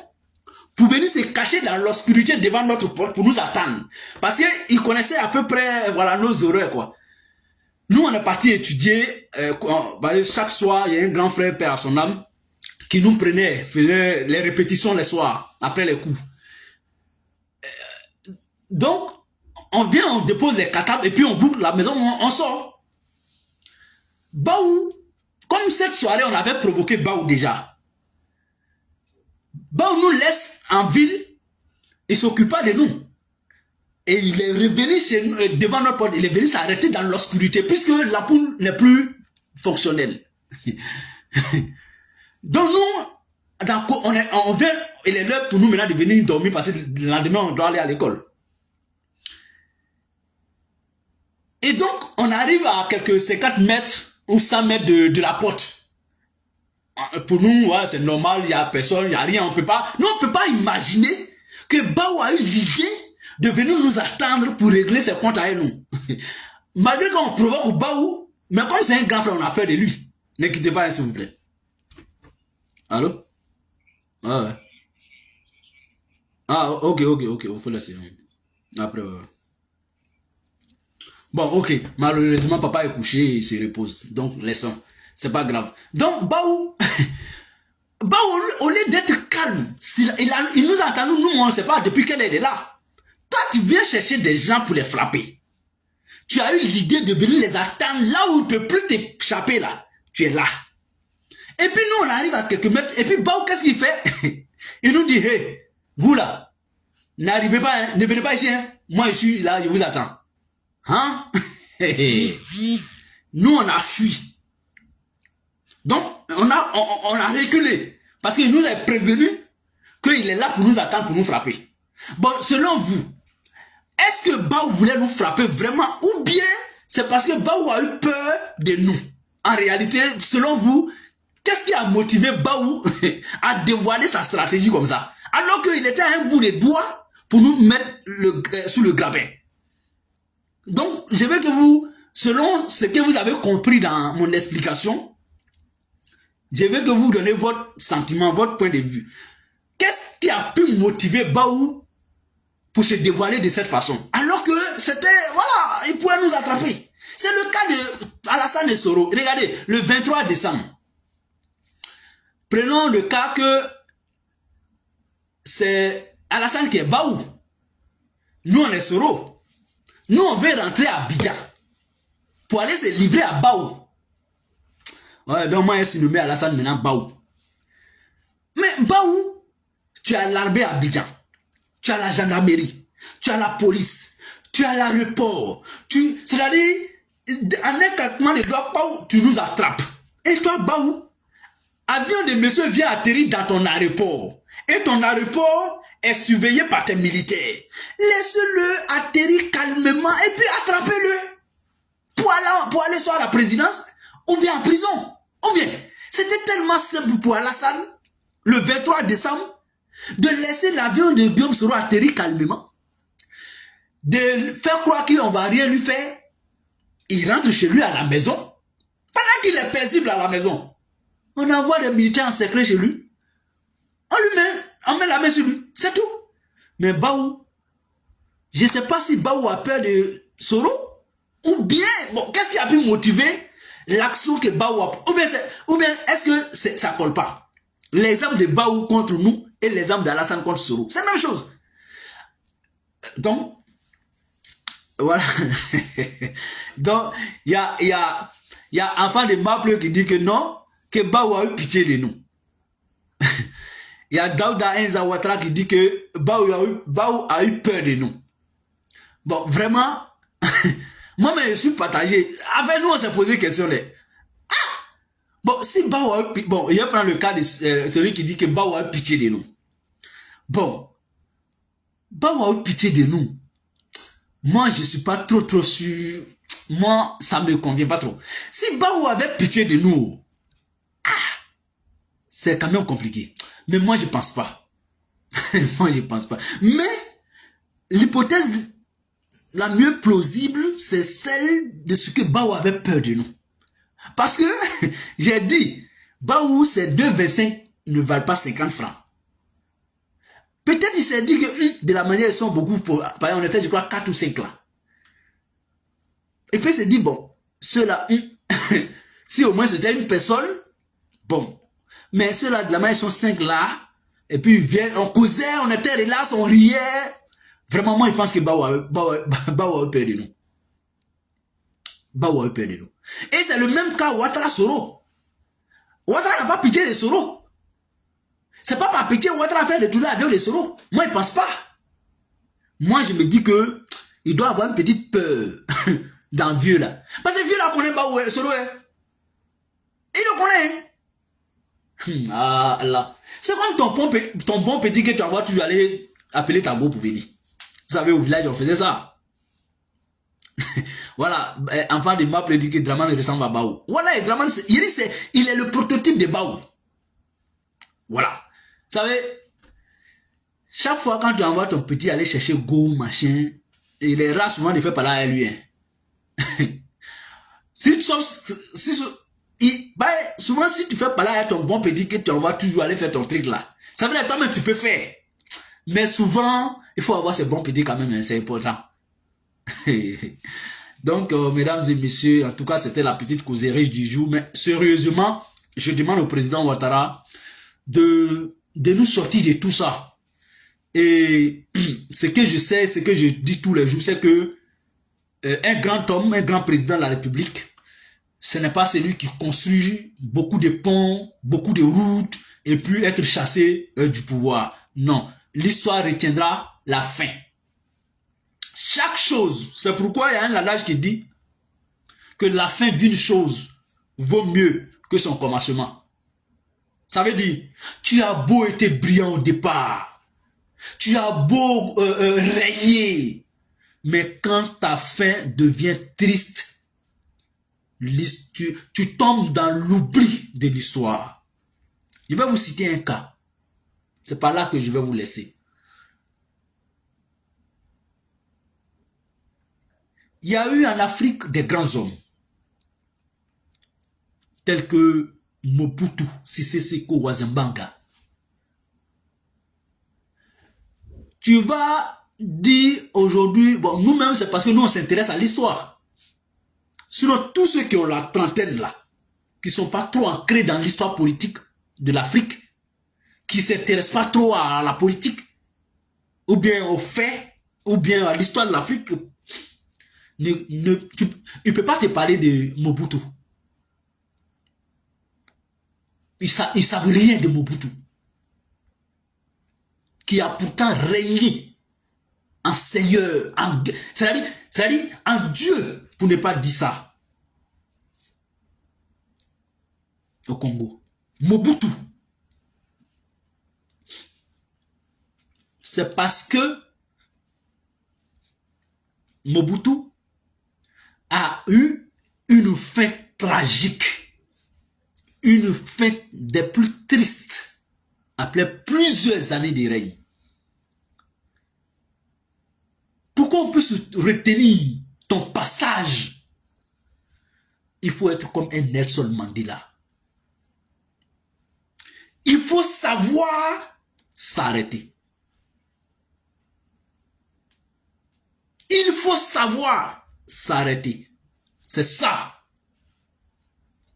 pour venir se cacher dans l'obscurité devant notre porte pour nous attendre. Parce qu'il connaissait à peu près, voilà, nos horaires, quoi. Nous, on est parti étudier, chaque soir, il y a un grand frère, père à son âme, qui nous prenait, faisait les répétitions les soirs, après les cours. Donc, on vient, on dépose les cartables, et puis on boucle la maison, on sort. Bao, comme cette soirée, on avait provoqué Bao déjà. Bao nous laisse en ville, il s'occupa de nous. Et il est revenu devant notre porte, il est venu s'arrêter dans l'obscurité, puisque l'ampoule n'est plus fonctionnelle. Donc nous, on vient, il est l'heure pour nous maintenant de venir dormir parce que le lendemain, on doit aller à l'école. Et donc, on arrive à quelques 50 mètres ou 100 mètres de la porte. Pour nous, ouais, c'est normal, il n'y a personne, il n'y a rien, on peut pas imaginer que Bao a eu l'idée de venir nous attendre pour régler ses comptes avec nous. Malgré qu'on provoque Bao, mais comme c'est un grand frère, on a peur de lui. Ne quittez pas, s'il vous plaît. Allô? Ah ouais. Ah, ok, il faut laisser. Après, ouais. Bon, ok. Malheureusement, papa est couché, il se repose. Donc, laissons. C'est pas grave. Donc, Bao, au lieu d'être calme, il nous entend, nous, on ne sait pas depuis quelle heure il est là. Toi, tu viens chercher des gens pour les frapper. Tu as eu l'idée de venir les attendre là où il ne peut plus t'échapper là. Tu es là. Et puis nous, on arrive à quelques mètres. Et puis Bao, qu'est-ce qu'il fait? Il nous dit, hey, vous là, n'arrivez pas, hein, ne venez pas ici. Hein. Moi, je suis là, je vous attends. Hein? Nous, on a fui. Donc, on a reculé. Parce qu'il nous a prévenu qu'il est là pour nous attendre, pour nous frapper. Bon, selon vous, est-ce que Bao voulait nous frapper vraiment ou bien c'est parce que Bao a eu peur de nous? En réalité, selon vous, qu'est-ce qui a motivé Bao à dévoiler sa stratégie comme ça? Alors qu'il était à un bout de doigt pour nous mettre sous le grappin. Donc, je veux que vous, selon ce que vous avez compris dans mon explication, je veux que vous donnez votre sentiment, votre point de vue. Qu'est-ce qui a pu motiver Bao pour se dévoiler de cette façon? Alors que c'était, voilà, il pouvait nous attraper. C'est le cas de Alassane et Soro. Regardez, le 23 décembre. Prenons le cas que c'est Alassane qui est Bao. Nous, on est Soro. Nous, on veut rentrer à Abidjan pour aller se livrer à Bao. Ouais, donc moi, je nommé Alassane maintenant Bao. Mais Bao, tu as l'armée à Abidjan. Tu as la gendarmerie. Tu as la police. Tu as l'aéroport. C'est-à-dire, en un claquement de doigts, Bao, tu nous attrapes. Et toi, Bao, avion de monsieur vient atterrir dans ton aéroport. Et ton aéroport est surveillé par tes militaires. Laisse-le atterrir calmement et puis attrapez-le. Pour aller soit à la présidence ou bien en prison. Ou bien, c'était tellement simple pour Alassane, le 23 décembre, de laisser l'avion de Guillaume Soro atterrir calmement, de faire croire qu'on va rien lui faire. Il rentre chez lui à la maison, pendant qu'il est paisible à la maison. On envoie des militaires en secret chez lui. On met la main sur lui. C'est tout. Mais Bao, je ne sais pas si Bao a peur de Soro, ou bien, bon, qu'est-ce qui a pu motiver l'action que Bao a... Ou bien est-ce que ça ne colle pas? L'exemple de Bao contre nous et l'exemple d'Alassane contre Soro. C'est la même chose. Donc, voilà. Donc, il y a enfant de Maple qui dit que non, que Bao a eu pitié de nous. Il y a Daouda Enza Ouattara qui dit que Bao a eu peur de nous. Bon, vraiment, moi, je suis partagé. Avec nous, on s'est posé question. Bon, si Bao a eu... Bon, je vais prendre le cas de celui qui dit que Bao a eu pitié de nous. Bon, Bao a eu pitié de nous. Moi, je ne suis pas trop sûr. Moi, ça ne me convient pas trop. Si Bao avait pitié de nous, c'est quand même compliqué. Mais moi, je ne pense pas. Moi, je ne pense pas. Mais, l'hypothèse la mieux plausible, c'est celle de ce que Bao avait peur de nous. Parce que, j'ai dit, Bao, ces 2,25 ne valent pas 50 francs. Peut-être il s'est dit que de la manière ils sont beaucoup, par exemple, on était, je crois, 4 ou 5 là. Et puis il s'est dit, bon, ceux-là, si au moins c'était une personne, bon. Mais ceux-là, de la manière ils sont 5 là, et puis ils viennent, on causait, on était relax, on riait. Vraiment, moi, je pense que Bao a eu peur de nous. Bao a eu peur de nous. Et c'est le même cas Ouattara Soro. Ouattara n'a pas pitié de Soro. C'est pas par pitié Ouattara a fait détourner l'avion de Soro. Moi, je ne pense pas. Moi, je me dis que il doit avoir une petite peur dans le vieux là. Parce que le vieux là connaît Bao Soro. Il le connaît. Ah là. C'est comme ton bon petit que tu envoies toujours aller appeler ta go pour venir. Vous savez, au village, on faisait ça. Voilà, enfant de m'a dit que Draman ressemble à Baou. Voilà, et Draman, il est le prototype de Baou. Voilà. Vous savez, chaque fois quand tu envoies ton petit aller chercher go, machin, il est rare souvent de faire parler à lui. Hein. Souvent, si tu fais parler à ton bon petit que tu envoies toujours aller faire ton truc là, ça veut dire que toi-même tu peux faire. Mais souvent, il faut avoir ces bons petits quand même, hein, c'est important. Donc, mesdames et messieurs, en tout cas, c'était la petite causerie du jour. Mais sérieusement, je demande au président Ouattara de nous sortir de tout ça. Et ce que je sais, ce que je dis tous les jours, c'est que un grand homme, un grand président de la République, ce n'est pas celui qui construit beaucoup de ponts, beaucoup de routes, et puis être chassé du pouvoir. Non, l'histoire retiendra la fin. Chaque chose, c'est pourquoi il y a un adage qui dit que la fin d'une chose vaut mieux que son commencement. Ça veut dire, tu as beau être brillant au départ, tu as beau régner, mais quand ta fin devient triste, tu tombes dans l'oubli de l'histoire. Je vais vous citer un cas. C'est par là que je vais vous laisser. Il y a eu en Afrique des grands hommes, tels que Mobutu Sese Seko Wazembanga. Tu vas dire aujourd'hui, bon, nous-mêmes, c'est parce que nous, on s'intéresse à l'histoire. Sinon, tous ceux qui ont la trentaine là, qui ne sont pas trop ancrés dans l'histoire politique de l'Afrique, qui ne s'intéressent pas trop à la politique, ou bien aux faits, ou bien à l'histoire de l'Afrique, il ne peut pas te parler de Mobutu. Ils ne savent rien de Mobutu, qui a pourtant régné en Seigneur, c'est-à-dire en Dieu, pour ne pas dire ça, au Congo. Mobutu. C'est parce que Mobutu a eu une fin tragique, une fin des plus tristes, après plusieurs années de règne. Pourquoi on peut se retenir ton passage? Il faut être comme un Nelson Mandela. Il faut savoir s'arrêter. Il faut savoir s'arrêter. C'est ça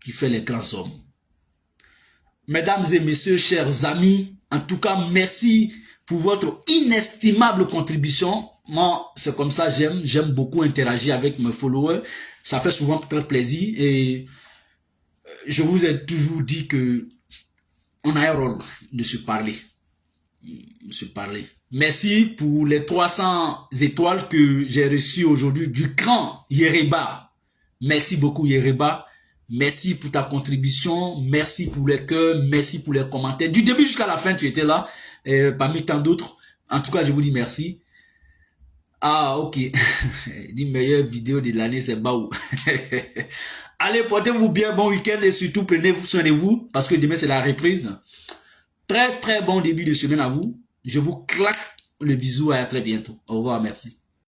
qui fait les grands hommes. Mesdames et messieurs, chers amis, en tout cas, merci pour votre inestimable contribution. Moi, c'est comme ça, j'aime beaucoup interagir avec mes followers. Ça fait souvent très plaisir et je vous ai toujours dit que on a un rôle de se parler. Merci pour les 300 étoiles que j'ai reçues aujourd'hui du grand Yereba. Merci beaucoup Yereba. Merci pour ta contribution. Merci pour les cœurs. Merci pour les commentaires. Du début jusqu'à la fin, tu étais là. Parmi tant d'autres. En tout cas, je vous dis merci. Ah, ok. La meilleure vidéo de l'année, c'est Baou. Allez, portez-vous bien. Bon week-end et surtout, prenez soin de vous parce que demain, c'est la reprise. Très, très bon début de semaine à vous. Je vous claque le bisou et à très bientôt. Au revoir, merci.